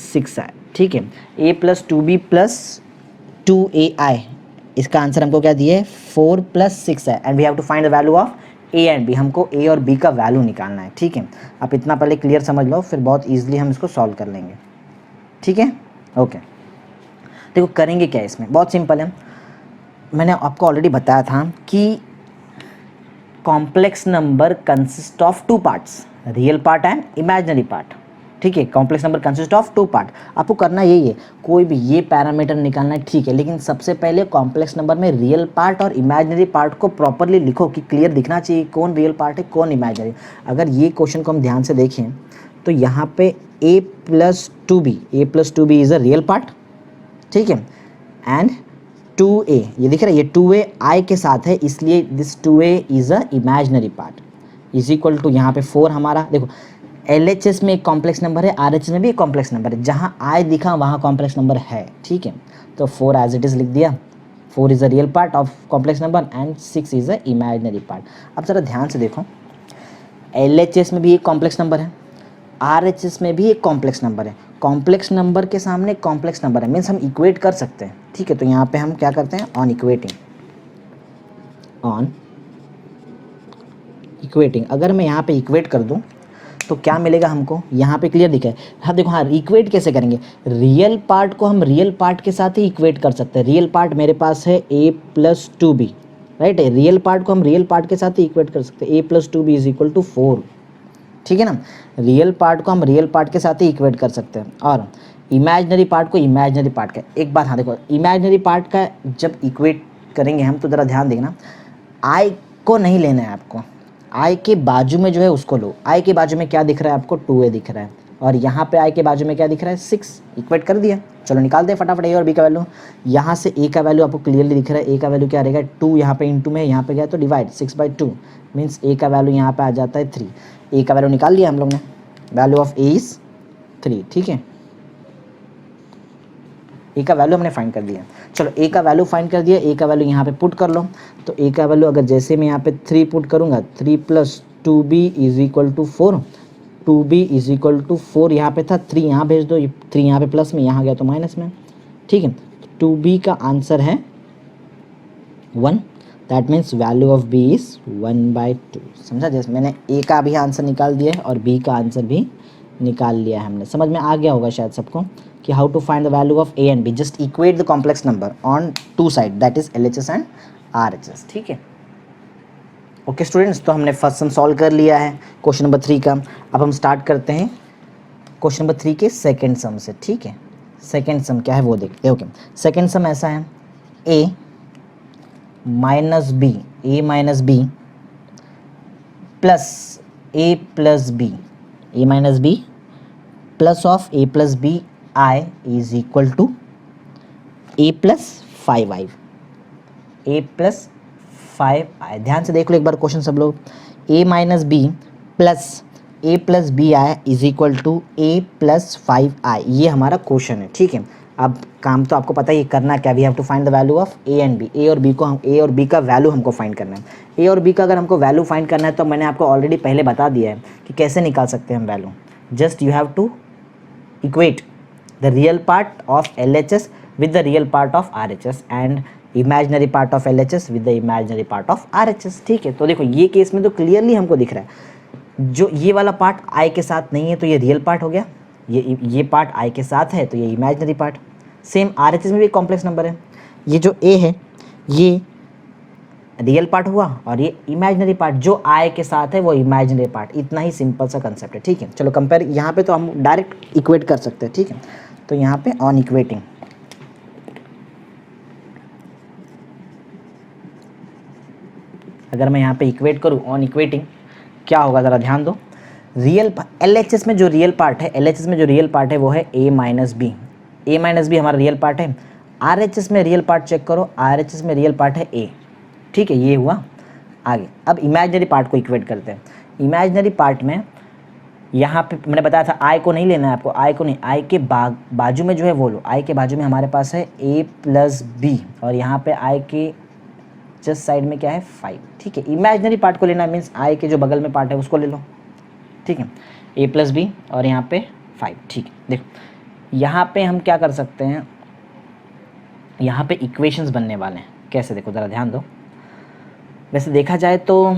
6i। ठीक है, a plus 2b plus 2ai, इसका आंसर हमको क्या दिया है 4 plus 6i। And we have to find the value of a and b, हमको a और b का वैल्यू निकालना है। ठीक है, आप इतना पहले क्लियर समझ लो, फिर बहुत ईजिली हम इसको सॉल्व कर लेंगे। ठीक है, ओके। देखो करेंगे क्या इसमें, बहुत सिंपल है। मैंने आपको ऑलरेडी बताया था कि complex number consist of 2 parts, real part and imaginary part. ठीक है, complex number consist of 2 part. आपको करना यही है, कोई भी ये पैरामीटर निकालना है, ठीक है, लेकिन सबसे पहले कॉम्प्लेक्स नंबर में रियल पार्ट और इमेजिनरी पार्ट को प्रॉपरली लिखो कि क्लियर दिखना चाहिए कौन रियल पार्ट है कौन इमेजिनरी। अगर ये क्वेश्चन को हम ध्यान से देखें तो यहाँ पे a plus 2b is a real part. ठीक है, एंड 2a, ये दिख रहा है, ये 2a i के साथ है, इसलिए this 2a is a imaginary part. Is equal to यहाँ पे 4 हमारा, देखो LHS में एक कॉम्प्लेक्स नंबर है, RHS में भी एक कॉम्प्लेक्स नंबर है, जहाँ i दिखा वहाँ कॉम्प्लेक्स नंबर है। ठीक है, तो 4 एज इट इज़ लिख दिया। 4 is a real part of complex number and 6 is a imaginary part. अब ज़रा ध्यान से देखो, LHS में भी एक कॉम्प्लेक्स नंबर है, RHS में भी एक कॉम्प्लेक्स नंबर है। कॉम्प्लेक्स नंबर के सामने कॉम्प्लेक्स नंबर है, मीन्स हम इक्वेट कर सकते हैं। ठीक है, तो यहाँ पे हम क्या करते हैं, ऑन इक्वेटिंग। अगर मैं यहाँ पे इक्वेट कर दूँ तो क्या मिलेगा हमको, यहाँ पे क्लियर दिखा है। हाँ देखो, हाँ इक्वेट कैसे करेंगे, रियल पार्ट को हम रियल पार्ट के साथ ही इक्वेट कर सकते हैं। रियल पार्ट मेरे पास है a प्लस 2b, राइट है, रियल पार्ट को हम रियल पार्ट के साथ ही इक्वेट कर सकते हैं। a plus 2b is equal to 4। ठीक है ना, रियल पार्ट को हम रियल पार्ट के साथ ही इक्वेट कर सकते हैं, और इमेजिनरी पार्ट को इमेजिनरी पार्ट का। एक बात हाँ देखो, इमेजिनरी पार्ट का जब इक्वेट करेंगे हम तो ज़रा ध्यान देखना, आई को नहीं लेना है आपको, आई के बाजू में जो है उसको लो। आई के बाजू में क्या दिख रहा है आपको, 2a दिख रहा है, और यहाँ पे आई के बाजू में क्या दिख रहा है, 6। इक्वेट कर दिया, चलो निकाल दे फटाफट a और b का वैल्यू। यहाँ से a का वैल्यू आपको क्लियरली दिख रहा है, a का वैल्यू क्या रहेगा 2, यहाँ पे इंटू में यहाँ पे गया तो डिवाइड 6/2 मीन्स a का वैल्यू यहाँ पे आ जाता है 3। a का वैल्यू निकाल लिया हम लोग ने, वैल्यू ऑफ a इज़ 3। ठीक है, a का वैल्यू हमने फाइंड कर दिया। चलो a का वैल्यू फाइंड कर दिया, a का वैल्यू यहाँ पे पुट कर लो। तो a का वैल्यू अगर जैसे मैं यहाँ पे 3 पुट करूँगा, 3 plus 2b is equal to 4, 2b is equal to 4 यहाँ पे था, 3 यहाँ भेज दो, 3 यहाँ पे प्लस में, यहाँ गया तो माइनस में। ठीक है, 2b का आंसर है 1। That means value of b is 1/2। समझा? जैसे मैंने ए का भी आंसर निकाल दिया है और बी का आंसर भी निकाल लिया है हमने। समझ में आ गया होगा शायद सबको कि how to find the value of a and b. Just equate the complex number on two side, that is LHS and RHS। ठीक है, ओके स्टूडेंट्स, तो हमने फर्स्ट सम सॉल्व कर लिया है क्वेश्चन नंबर 3 का। अब हम स्टार्ट करते हैं क्वेश्चन नंबर 3 के सेकेंड सम से। ठीक है, सेकेंड सम क्या है वो देखते हैं। ओके, सेकेंड सम ऐसा है, a minus b, a minus b plus a plus b, a minus b plus of a plus b i is equal to a plus 5i, a plus 5i। ध्यान से देख लो एक बार question सब लोग। a minus b plus a plus b i is equal to a plus 5i, ये हमारा question है। ठीक है, अब काम तो आपको पता ही करना क्या, we have to find the value of a and b। a और b को, हम a और b का वैल्यू हमको फाइंड करना है। a और b का अगर हमको वैल्यू फाइंड करना है तो मैंने आपको ऑलरेडी पहले बता दिया है कि कैसे निकाल सकते हैं हम value. Just you have to equate the real part of LHS with the real part of RHS and imaginary part of LHS with the imaginary part of RHS। ठीक है, तो देखो ये केस में तो क्लियरली हमको दिख रहा है, जो ये वाला पार्ट I के साथ नहीं है तो ये रियल पार्ट हो गया, ये पार्ट I के साथ है तो ये इमेजिनरी पार्ट। सेम RHS में भी कॉम्प्लेक्स नंबर है, ये जो A है ये रियल पार्ट हुआ और ये इमेजिनरी पार्ट जो I के साथ है वो इमेजिनरी पार्ट। इतना ही सिंपल सा कंसेप्ट है। ठीक है, चलो कंपेयर, यहाँ पे तो हम डायरेक्ट इक्वेट कर सकते हैं। ठीक है, तो यहाँ पे ऑन इक्वेटिंग, अगर मैं यहाँ पे इक्वेट करूँ ऑन इक्वेटिंग क्या होगा ज़रा ध्यान दो। रियल LHS में जो रियल पार्ट है, LHS में जो रियल पार्ट है वो है a minus b, a minus b हमारा रियल पार्ट है। RHS में रियल पार्ट चेक करो, RHS में रियल पार्ट है a। ठीक है, ये हुआ। आगे अब इमेजिनरी पार्ट को इक्वेट करते हैं। इमेजिनरी पार्ट में यहाँ पे मैंने बताया था I को नहीं लेना है आपको, I को नहीं, I के बाजू में जो है वो लो। I के बाजू में हमारे पास है a प्लस बी और यहाँ पे I के जस्ट साइड में क्या है 5। ठीक है, इमेजिनरी पार्ट को लेना मीन्स I के जो बगल में पार्ट है उसको ले लो। ठीक है, a प्लस बी और यहाँ पे 5। ठीक है, देखो यहाँ पे हम क्या कर सकते हैं, यहाँ पे इक्वेशंस बनने वाले हैं। कैसे, देखो ज़रा ध्यान दो। वैसे देखा जाए तो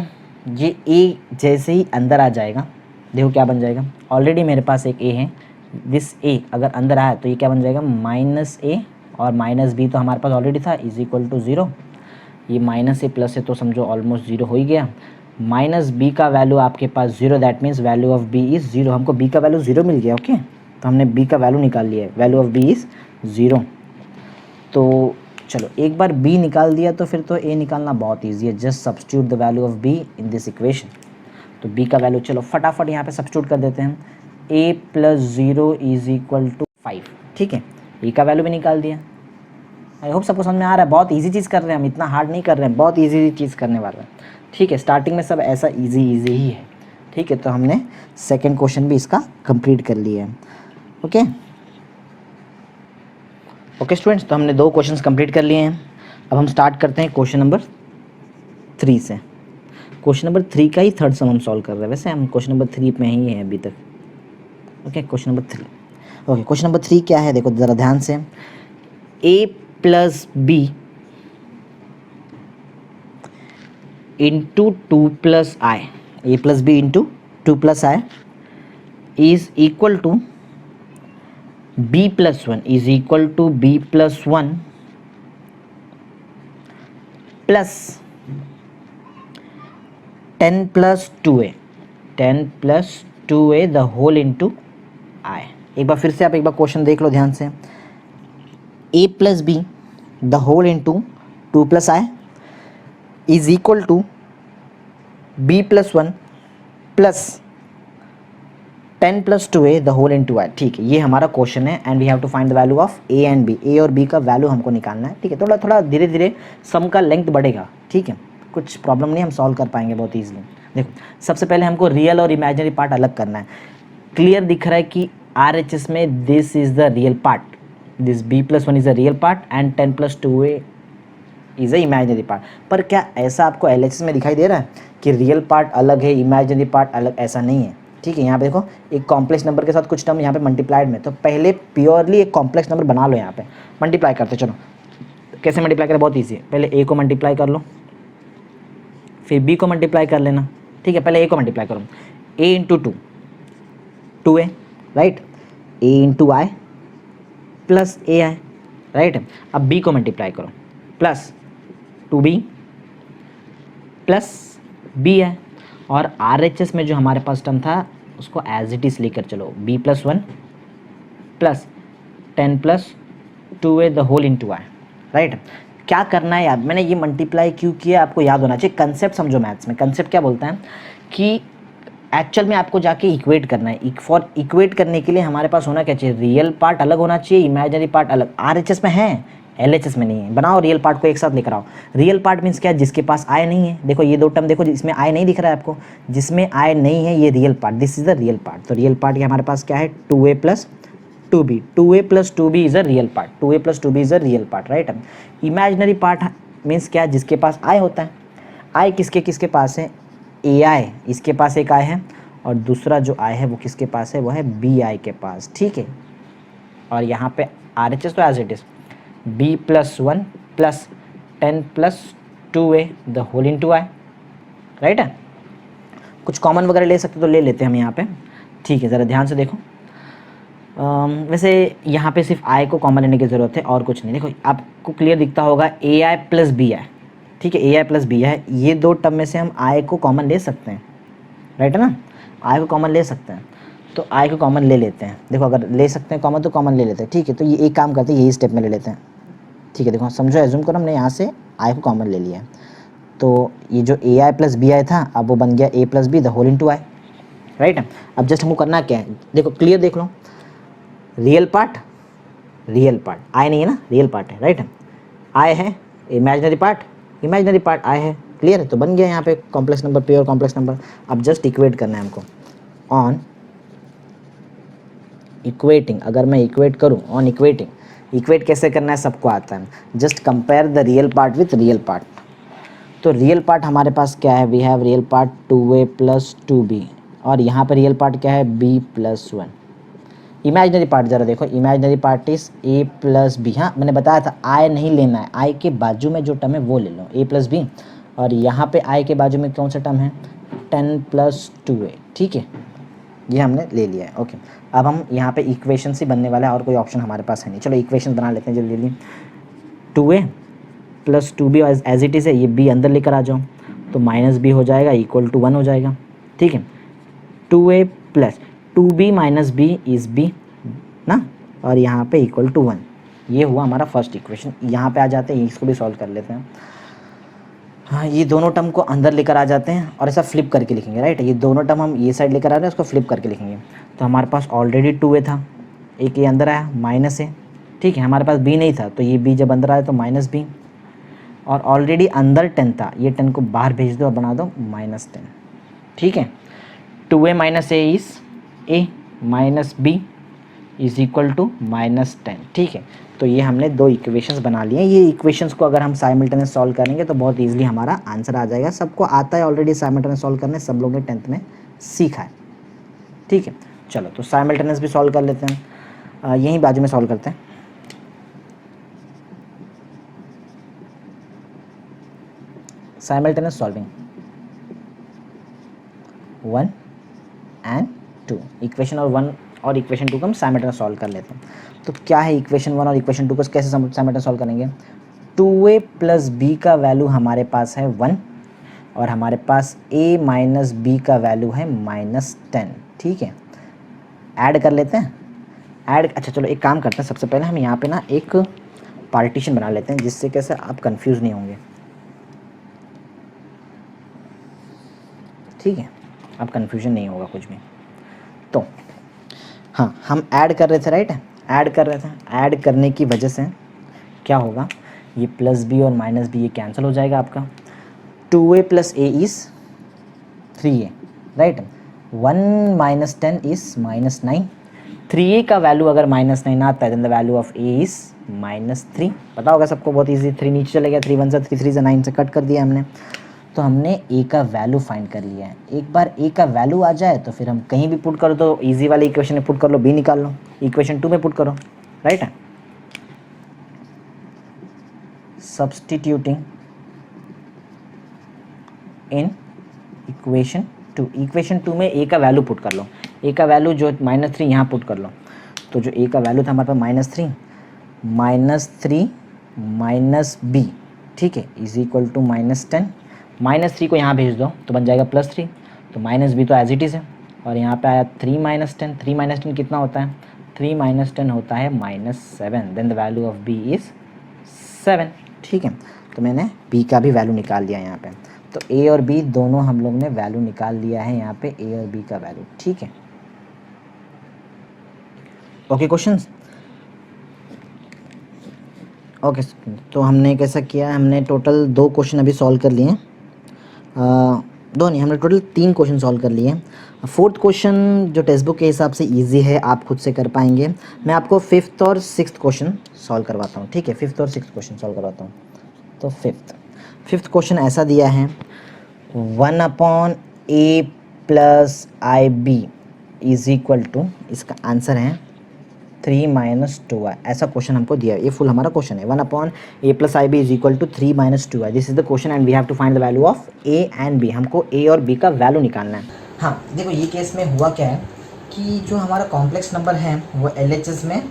ये a जैसे ही अंदर आ जाएगा, देखो क्या बन जाएगा। ऑलरेडी मेरे पास एक a है, दिस a अगर अंदर आया तो ये क्या बन जाएगा माइनस a और माइनस b तो हमारे पास ऑलरेडी था इज इक्वल टू 0। ये माइनस a प्लस है तो समझो ऑलमोस्ट 0 हो ही गया। माइनस b का वैल्यू आपके पास 0, that means value of b is 0। हमको b का वैल्यू 0 मिल गया। ओके, तो हमने b का वैल्यू निकाल लिया है, वैल्यू ऑफ b इज़ 0। तो चलो एक बार b निकाल दिया तो फिर तो a निकालना बहुत ईजी है। Just substitute the value of b in this equation. तो b का वैल्यू चलो फटाफट यहाँ पे सब्स्टिट्यूट कर देते हैं। a plus 0 is equal to 5। ठीक है, a का वैल्यू भी निकाल दिया। आई होप सबको समझ में आ रहा है। बहुत इजी चीज़ कर रहे हैं हम, इतना हार्ड नहीं कर रहे हैं, बहुत इजी चीज़ करने वाले हैं। ठीक है, स्टार्टिंग में सब ऐसा इजी ही है। ठीक है, तो हमने सेकंड क्वेश्चन भी इसका कंप्लीट कर लिया है। ओके स्टूडेंट्स, तो हमने 2 क्वेश्चंस कंप्लीट कर लिए हैं। अब हम स्टार्ट करते हैं क्वेश्चन नंबर 3 से। क्वेश्चन नंबर 3 का ही थर्ड सम हम सॉल्व कर रहे हैं। वैसे हम क्वेश्चन नंबर 3 में ही हैं अभी तक। Okay, question number 3। Okay, question number 3 क्या है, देखो ज़रा ध्यान से। a plus b into 2 plus i, a plus b into 2 plus i is equal to b plus 1 is equal to b plus 1 plus 10 plus 2a, 10 plus 2a the whole into i. एक बार फिर से आप एक बार question देख लो ध्यान से। a plus b the whole into 2 plus i is equal to b plus 1 plus 10 plus 2a the whole into i. ठीक है, ये हमारा क्वेश्चन है and we have to find the value of a and b। a और b का value हमको निकालना है। ठीक है, थोड़ा थोड़ा धीरे धीरे सम का लेंथ बढ़ेगा। ठीक है, कुछ प्रॉब्लम नहीं, हम सॉल्व कर पाएंगे बहुत ईजिली। देखो सबसे पहले हमको रियल और इमेजिनरी पार्ट अलग करना है। क्लियर दिख रहा है कि RHS में this is the real part, this b plus 1 is the real part and 10 plus 2a is a imaginary part. पर क्या ऐसा आपको LHS में दिखाई दे रहा है कि रियल पार्ट अलग है इमेजिनरी पार्ट अलग? ऐसा नहीं है। ठीक है, यहाँ पे देखो एक कॉम्प्लेक्स नंबर के साथ कुछ टर्म यहाँ पे मल्टीप्लाइड में, तो पहले प्योरली एक कॉम्प्लेक्स नंबर बना लो। यहाँ पे मल्टीप्लाई करते चलो। कैसे मल्टीप्लाई करें, बहुत ईजी है। पहले a को मल्टीप्लाई कर लो, फिर b को मल्टीप्लाई कर लेना, ठीक है। पहले a को मल्टीप्लाई करो, a into 2a, right, a into I plus A I, right. अब b को मल्टीप्लाई करो, प्लस 2b प्लस बी है, और RHS में जो हमारे पास टर्म था उसको एज इट इज लेकर चलो, b plus 1 plus 10 plus 2a the whole into i, right. क्या करना है यार, मैंने ये मल्टीप्लाई क्यों किया आपको याद होना चाहिए। कंसेप्ट समझो मैथ्स में, कंसेप्ट क्या बोलता है कि एक्चुअल में आपको जाके इक्वेट करना है। फॉर इक्वेट करने के लिए हमारे पास होना क्या चाहिए, रियल पार्ट अलग होना चाहिए, इमेजिनरी पार्ट अलग। RHS में है, LHS में नहीं है। बनाओ रियल पार्ट को एक साथ लेकर आओ। रियल पार्ट मीन्स क्या, जिसके पास आई नहीं है। देखो ये दो टर्म देखो, जिसमें आई नहीं दिख रहा है आपको, जिसमें आई नहीं है, ये real part, this is the real part. तो रियल पार्ट ये हमारे पास क्या है, 2a plus 2b, 2a plus 2b is a real part, 2a plus 2b is a real part, right. Imaginary part means क्या, जिसके पास आई होता है। आई किसके किसके पास है, ai, इसके पास एक आई है, और दूसरा जो आई है वो किसके पास है, वो है bi के पास, ठीक है। और यहाँ पे RHS तो as it is b plus 1 plus 10 plus 2a the whole into i, right है। कुछ कॉमन वगैरह ले सकते तो ले लेते हैं हम यहाँ पे, ठीक है। ज़रा ध्यान से देखो, वैसे यहाँ पे सिर्फ आई को कॉमन लेने की ज़रूरत है और कुछ नहीं। देखो आपको क्लियर दिखता होगा ai प्लस बी आई, ठीक है, ai प्लस बी है। ये दो टर्म में से हम आई को कॉमन ले सकते हैं, राइट है ना, आई को कॉमन ले सकते हैं। तो आई को कॉमन ले लेते हैं। देखो अगर ले सकते हैं कॉमन तो कॉमन ले लेते हैं, ठीक है। तो ये एक काम करते हैं, यही स्टेप में ले लेते हैं, ठीक है। देखो समझो, एज्यूम करो हमने यहाँ से आई को कॉमन ले लिया है, तो ये जो ai प्लस बी आई था अब वो बन गया a plus b the whole into i, right. अब जस्ट हमको करना क्या है, देखो क्लियर देख लो, रियल पार्ट आई नहीं है ना, रियल पार्ट है, राइट। आई है, इमेजिनरी पार्ट आई है, क्लियर है। तो बन गया यहाँ पे complex number, pure complex number. अब जस्ट इक्वेट करना है हमको, ऑन इक्वेटिंग। अगर मैं इक्वेट करूँ, ऑन इक्वेटिंग, इक्वेट कैसे करना है सबको आता है। Just compare the real part with real part. तो रियल पार्ट हमारे पास क्या है, we have real part 2a plus 2b, और यहाँ पर रियल पार्ट क्या है, b प्लस 1। इमेजिनरी पार्ट ज़रा देखो, imaginary part is a plus b. हाँ मैंने बताया था आई नहीं लेना है, आई के बाजू में जो टर्म है वो ले लो, a प्लस बी, और यहाँ पे आई के बाजू में कौन सा टर्म है, 10 प्लस 2a, ठीक है। ये हमने ले लिया है, ओके। अब हम यहाँ पे इक्वेशन ही बनने वाला है, और कोई ऑप्शन हमारे पास है नहीं। चलो इक्वेशन बना लेते हैं जल्दी जल्दी। 2a plus 2b as it is है, ये b अंदर लेकर आ जाओ, तो माइनस b हो जाएगा, इक्वल टू 1 हो जाएगा, ठीक है। 2a plus 2b minus b is b ना, और यहाँ पे इक्वल टू 1। ये हुआ हमारा फर्स्ट इक्वेशन। यहाँ पे आ जाते हैं, इसको भी सॉल्व कर लेते हैं। हाँ ये दोनों टर्म को अंदर लेकर आ जाते हैं और ऐसा फ्लिप करके लिखेंगे, राइट। ये दोनों टर्म हम ये साइड लेकर आ रहे हैं, उसको फ्लिप करके लिखेंगे। तो हमारे पास ऑलरेडी 2a था, एक ये अंदर आया माइनस है, ठीक है। हमारे पास b नहीं था, तो ये b जब अंदर आया तो माइनस b, और ऑलरेडी अंदर 10 था, ये 10 को बाहर भेज दो और बना दो माइनस 10, ठीक है। 2a minus a is a minus b is equal to minus 10, ठीक है। तो ये हमने दो इक्वेशंस बना लिए हैं। ये इक्वेशंस को अगर हम साइमल्टेनियस सॉल्व करेंगे तो बहुत इजीली हमारा आंसर आ जाएगा। सबको आता है ऑलरेडी साइमल्टेनियस सॉल्व करने, सब लोगों ने 10th में सीखा है, ठीक है। चलो तो साइमल्टेनियस भी सॉल्व कर लेते हैं, यहीं बाजू में सॉल्व करते हैं। साइमल्टेनियस सॉल्विंग 1 एंड 2, इक्वेशन और 1 और इक्वेशन 2 को हम साइमल्टेनियस सॉल्व कर लेते हैं। तो क्या है इक्वेशन 1 और इक्वेशन 2 को कैसे साइमल्टेनियस सॉल्व करेंगे। 2a प्लस b का वैल्यू हमारे पास है 1, और हमारे पास a माइनस b का वैल्यू है माइनस 10, ठीक है। ऐड कर लेते हैं, ऐड। अच्छा चलो एक काम करते हैं, सबसे पहले हम यहाँ पे ना एक पार्टीशन बना लेते हैं, जिससे कैसे आप कंफ्यूज नहीं होंगे, ठीक है। अब कन्फ्यूजन नहीं होगा कुछ भी। तो हाँ हम ऐड कर रहे थे, राइट, ऐड कर रहे थे। ऐड करने की वजह से क्या होगा, ये प्लस बी और माइनस बी ये कैंसिल हो जाएगा आपका। 2a plus a is 3a, right. 1 minus 10 is minus 9। 3a का वैल्यू अगर माइनस 9 आता है then the value of a is minus 3। पता होगा सबको, बहुत ईजी। 3 नीचे चले गया, 3 1 से 3 3 से 9 से कट कर दिया हमने। तो हमने a का वैल्यू फाइंड कर लिया है। एक बार a का वैल्यू आ जाए तो फिर हम कहीं भी पुट करो, तो इजी वाले इक्वेशन में पुट कर लो, b निकाल लो, इक्वेशन 2 में पुट करो, राइट है। Substituting in equation 2। इक्वेशन 2 में ए का वैल्यू पुट कर लो, ए का वैल्यू जो -3 यहाँ पुट कर लो। तो जो ए का वैल्यू था हमारे पास -3 माइनस बी, ठीक है, इज इक्वल टू -10। -3 को यहाँ भेज दो तो बन जाएगा +3, तो माइनस बी तो एज इट इज़ है। और यहाँ पे आया 3 - 10, 3 - 10 कितना होता है? 3 - 10 होता है -7। Then the value of b is 7, ठीक है। तो मैंने बी का भी वैल्यू निकाल लिया यहाँ पे। तो ए और बी दोनों हम लोग ने वैल्यू निकाल लिया है यहाँ पे, ए और बी का वैल्यू, ठीक है। Okay questions, okay. तो हमने कैसा किया, हमने टोटल 2 क्वेश्चन अभी सॉल्व कर लिए, 2 नहीं, हमने टोटल 3 क्वेश्चन सॉल्व कर लिए। 4th क्वेश्चन जो टेक्स्ट बुक के हिसाब से इजी है, आप खुद से कर पाएंगे। मैं आपको 5th और 6th क्वेश्चन सॉल्व करवाता हूँ, ठीक है। 5th और 6th क्वेश्चन सॉल्व करवाता हूँ। तो 5th क्वेश्चन ऐसा दिया है, 1/a + IB is equal to, इसका आंसर है 3 - 2y। ऐसा क्वेश्चन हमको दिया है, ये फुल हमारा क्वेश्चन है। 1/a + IB is equal to 3 - 2y। This is the question and we have to find the value of a and b। हमको a और b का वैल्यू निकालना है। हाँ देखो, ये केस में हुआ क्या है कि जो हमारा कॉम्प्लेक्स नंबर है वो LHS में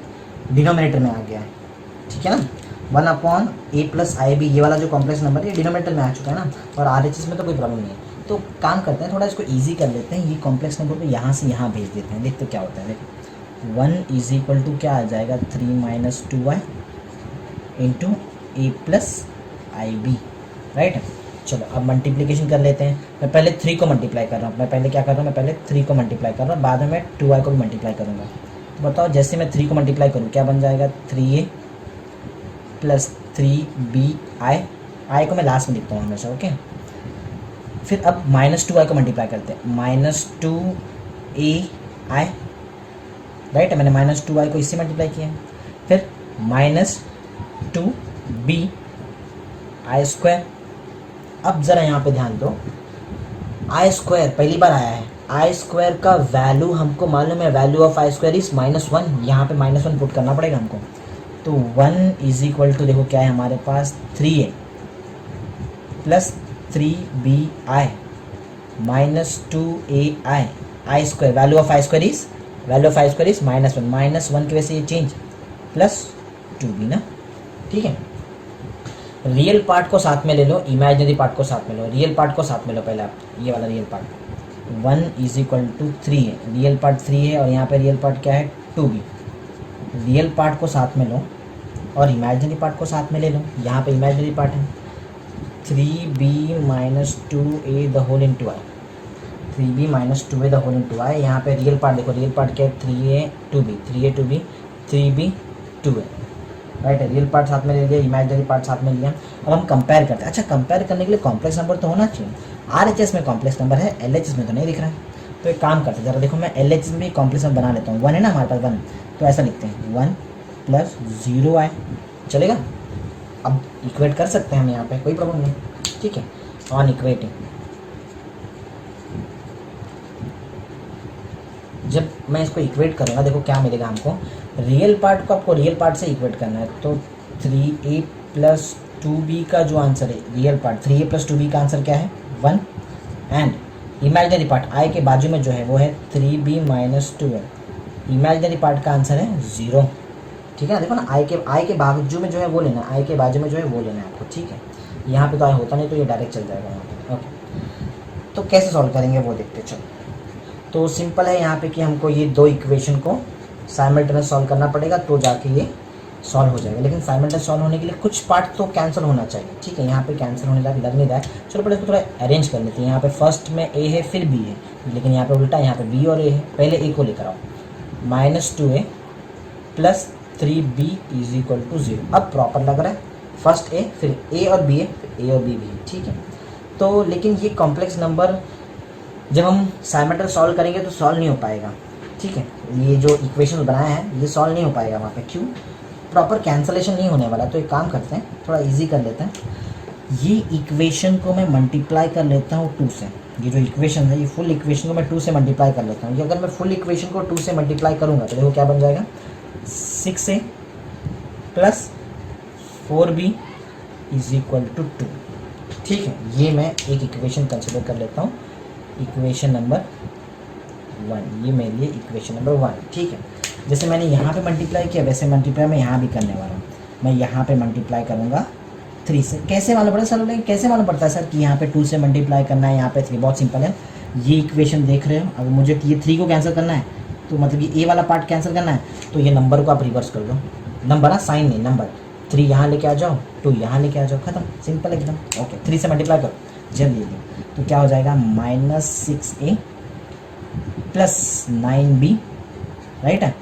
डिनोमिनेटर में आ गया है, ठीक है ना। 1/a + IB ये वाला जो कॉम्प्लेक्स नंबर है ये डिनोमिनेटर में आ चुका है ना, और RHS में तो कोई प्रॉब्लम नहीं है। तो काम करते हैं, थोड़ा इसको ईजी कर लेते हैं। ये कॉम्प्लेक्स नंबर को यहाँ से यहाँ भेज देते हैं, देखते क्या होता है। देखो 1 इज इक्वल टू क्या आ जाएगा, 3 - 2y into a + IB, right. चलो अब मल्टीप्लिकेशन कर लेते हैं। मैं पहले 3 को मल्टीप्लाई कर रहा हूँ, मैं पहले क्या कर रहा हूँ, मैं पहले 3 को मल्टीप्लाई कर रहा हूँ, बाद में मैं 2y को भी मल्टीप्लाई करूँगा। तो बताओ, जैसे मैं 3 को मल्टीप्लाई करूँ क्या बन जाएगा, 3a + 3bi, आई को मैं लास्ट में लिखता हूँ हमेशा, ओके। फिर अब -2y को मल्टीप्लाई करते हैं, -2ai, राइट। मैंने -2y को इससे मल्टीप्लाई किया। फिर -2bi²। अब ज़रा यहाँ पे ध्यान दो, i² पहली बार आया है, i² का वैल्यू हमको मालूम है, वैल्यू ऑफ i² इज -1। यहाँ पे -1 पुट करना पड़ेगा हमको। तो 1 इज इक्वल टू, देखो क्या है हमारे पास, 3a + 3bi -2ai, i², value of i² is -1 की वजह से ये चेंज, +2b ना, ठीक है। रियल पार्ट को साथ में ले लो, इमेजिनरी पार्ट को साथ में लो। रियल पार्ट को साथ में लो पहले आप, ये वाला real part. 1 is equal to 3 है, रियल पार्ट 3 है, और यहाँ पे रियल पार्ट क्या है, 2b। रियल पार्ट को साथ में लो और इमेजिनरी पार्ट को साथ में ले लो। यहाँ पे इमेजिनरी पार्ट है 3b - 2a the whole into i, 3b - 2a the whole into i. यहाँ पे रियल पार्ट देखो, रियल पार्ट क्या है, 3a 2b, 3b 2a, right है। रियल पार्ट साथ में ले लिया, इमेजिनरी पार्ट साथ में लिया। अब हम कंपेयर करते हैं। अच्छा, कंपेयर करने के लिए कॉम्प्लेक्स नंबर तो होना चाहिए। RHS में कॉम्प्लेक्स नंबर है, LHS में तो नहीं दिख रहा है। तो एक काम करते हैं, ज़रा देखो, मैं LHS में भी कॉम्प्लेक्स नंबर बना लेता हूँ। 1 है ना हमारे पास, 1, तो ऐसा लिखते हैं 1 + 0i, चलेगा। अब इक्वेट कर सकते हैं हम यहाँ पे, कोई प्रॉब्लम नहीं, ठीक है। ऑन इक्वेटिंग, जब मैं इसको इक्वेट करूँगा देखो क्या मिलेगा हमको। रियल पार्ट को आपको रियल पार्ट से इक्वेट करना है, तो 3a + 2b का जो आंसर है, रियल पार्ट 3a + 2b का आंसर क्या है, 1। एंड इमेजिनरी पार्ट i के बाजू में जो है वो है 3b - 2a, इमेजिनरी पार्ट का आंसर है 0, ठीक है ना। देखो ना, i के बाजू में जो है वो लेना है, i के बाजू में जो है वो लेना है आपको, ठीक है। यहाँ पे तो i होता नहीं, तो ये डायरेक्ट चल जाएगा यहाँ पे, ओके। तो कैसे सॉल्व करेंगे वो देखते चलो। तो सिंपल है यहाँ पे कि हमको ये 2 इक्वेशन को साइमल्टेनियस सॉल्व करना पड़ेगा, तो जाके ये सॉल्व हो जाएगा। लेकिन साइमल्टेनियस सॉल्व होने के लिए कुछ पार्ट तो कैंसिल होना चाहिए, ठीक है। यहाँ पे कैंसिल होने लग नहीं रहा है। चलो पहले इसको थोड़ा अरेंज कर लेते हैं। यहाँ पे फर्स्ट में a है, फिर b है, लेकिन यहाँ पे उल्टा, यहाँ पे b और a है। पहले a को लेकर आओ, -2a + 3b = 0। अब प्रॉपर लग रहा है, फर्स्ट a, फिर a और b है, फिर a और b भी है, ठीक है। तो लेकिन ये कॉम्प्लेक्स नंबर जब हम साइमल्टेनियस सॉल्व करेंगे तो सॉल्व नहीं हो पाएगा, ठीक है। ये जो इक्वेशन बनाया है ये सॉल्व नहीं हो पाएगा वहाँ पे, क्यों, प्रॉपर कैंसलेशन नहीं होने वाला। तो एक काम करते हैं, थोड़ा इजी कर लेते हैं। ये इक्वेशन को मैं मल्टीप्लाई कर लेता हूँ 2 से। ये जो इक्वेशन है, ये फुल इक्वेशन को मैं 2 से मल्टीप्लाई कर लेता हूँ। ये अगर मैं फुल इक्वेशन को 2 से मल्टीप्लाई करूँगा तो देखो क्या बन जाएगा, 6a + 4b = 2, ठीक है, ये मैं एक इक्वेशन कंसिडर कर लेता हूँ, इक्वेशन नंबर 1, ये मेरे लिए इक्वेशन नंबर 1। ठीक है, जैसे मैंने यहाँ पे मल्टीप्लाई किया वैसे मल्टीप्लाई मैं यहाँ भी करने वाला हूँ। मैं यहाँ पे मल्टीप्लाई करूँगा 3 से। कैसे मालूम पड़ता है सर? लेकिन कैसे मालूम पड़ता है सर कि यहाँ पे 2 से मल्टीप्लाई करना है, यहाँ पे 3? बहुत सिंपल है, ये इक्वेशन देख रहे हो, अगर मुझे ये 3 को कैंसिल करना है तो मतलब ये ए वाला पार्ट कैंसिल करना है तो ये नंबर को आप रिवर्स कर दो, नंबर साइन नहीं, नंबर 3 यहाँ लेके आ जाओ, 2 यहाँ लेके आ जाओ, खत्म, सिंपल एकदम। ओके, 3 से मल्टीप्लाई करो जल्दी जल्दी, तो क्या हो जाएगा -6a + 9b, राइट है,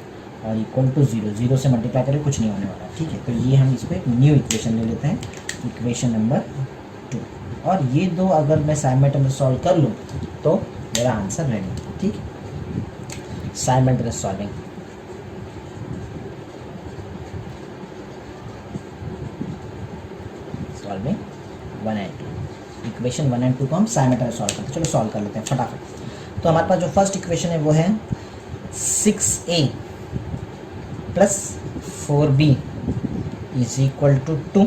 और इक्वल टू 0। 0 से मल्टीप्लाई करें कुछ नहीं होने वाला। ठीक है, तो ये हम इसको एक न्यू इक्वेशन ले लेते हैं, इक्वेशन नंबर 2। और ये दो अगर मैं साइमल्टेनियस सॉल्व कर लूँ तो मेरा आंसर रेडी। ठीक है, simultaneous solving, solving 1 and 2, equation 1 and 2 को हम साइमल्टेनियस सॉल्व करते हैं। चलो सॉल्व कर लेते हैं फटाफट। तो हमारे पास जो फर्स्ट इक्वेशन है वो है 6a + 4b = 2,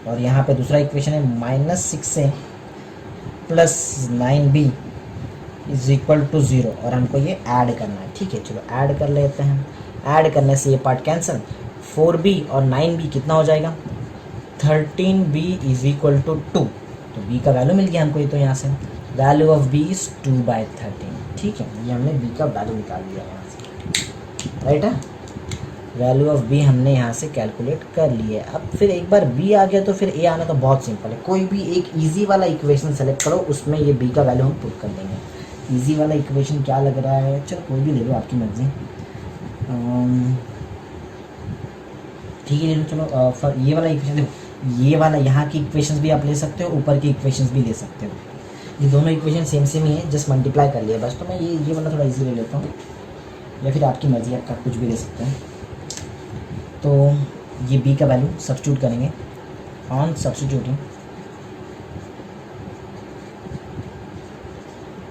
और यहाँ पे दूसरा इक्वेशन है -6a + 9b = 0, और हमको ये ऐड करना है। ठीक है, चलो ऐड कर लेते हैं। ऐड करने से ये पार्ट कैंसिल, 4b और 9b कितना हो जाएगा, 13b = 2, तो b का वैल्यू मिल गया हमको। ये तो यहाँ से वैल्यू ऑफ b इज़ 2/13। ठीक है, ये हमने b का वैल्यू निकाल लिया यहाँ से, राइट है, वैल्यू ऑफ b हमने यहाँ से कैलकुलेट कर लिए। अब फिर एक बार b आ गया तो फिर a आना तो बहुत सिंपल है, कोई भी एक इजी वाला इक्वेशन सेलेक्ट करो, उसमें ये b का वैल्यू हम पुट कर देंगे। इजी वाला इक्वेशन क्या लग रहा है, चलो कोई भी ले लो, आपकी मर्जी। ठीक है, ले लो, चलो ये वाला इक्वेशन देखो, ये वाला यहाँ की इक्वेशंस भी आप ले सकते हो, ऊपर की इक्वेशंस भी ले सकते हो, ये दोनों इक्वेशन सेम ही है, जस्ट मल्टीप्लाई कर लिया बस। तो मैं ये वाला थोड़ा इजी ले लेता हूँ, या फिर आपकी मर्जी, आपका कुछ भी ले सकते हैं। तो ये b का वैल्यू सब्स्टिट्यूट करेंगे, ऑन सब्स्टिट्यूटिंग,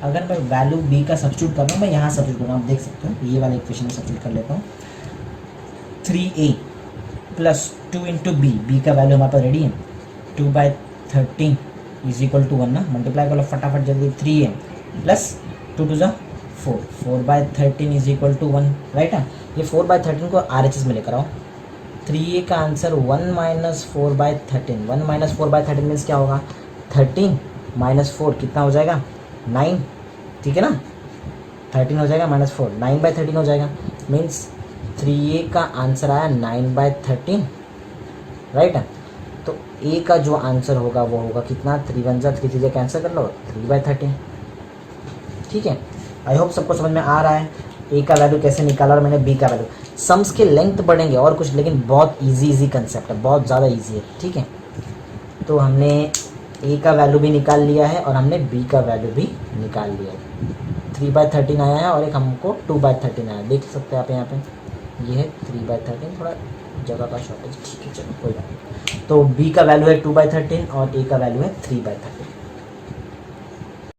अगर मैं वैल्यू b का सब्स्टिट्यूट कर रहा हूँ, मैं यहाँ सब्स्टिट्यूट कर रहा हूँ, आप देख सकते हो, ये वाला इक्वेशन में सब्स्टिट्यूट कर लेता हूँ। 3a + 2 × b का वैल्यू हमारे पास रेडी है, 2/13 = 1 ना, मल्टीप्लाई कर लो फटाफट जल्दी, 3a + 2 × 4, 4/13 = 1, राइट है। ये 4/13 को RHS में लेकर आओ, 3a का आंसर 1 - 4/13, 1 - 4/13 मीन्स क्या होगा, 13 - 4 कितना हो जाएगा, 9, ठीक है ना, 13 हो जाएगा -4, 9/13 हो जाएगा, मीन्स 3a का आंसर आया 9/13, राइट है। तो a का जो आंसर होगा वो होगा कितना, 3 × 1 3 कैंसिल कर लो, 3/13। ठीक है, आई होप सबको समझ में आ रहा है a का वैल्यू कैसे निकाला और मैंने b का वैल्यू। सम्स के लेंथ बढ़ेंगे और कुछ, लेकिन बहुत इजी कंसेप्ट है, बहुत ज़्यादा इजी है। ठीक है, तो हमने a का वैल्यू भी निकाल लिया है और हमने b का वैल्यू भी निकाल लिया है। 3/13 आया है और एक हमको 2/13 आया है, देख सकते हैं आप यहाँ पे, ये है 3/13, थोड़ा जगह का शॉर्टेज। ठीक है, चलो कोई बात नहीं। तो b का वैल्यू है 2/13 और a का वैल्यू है 3/13।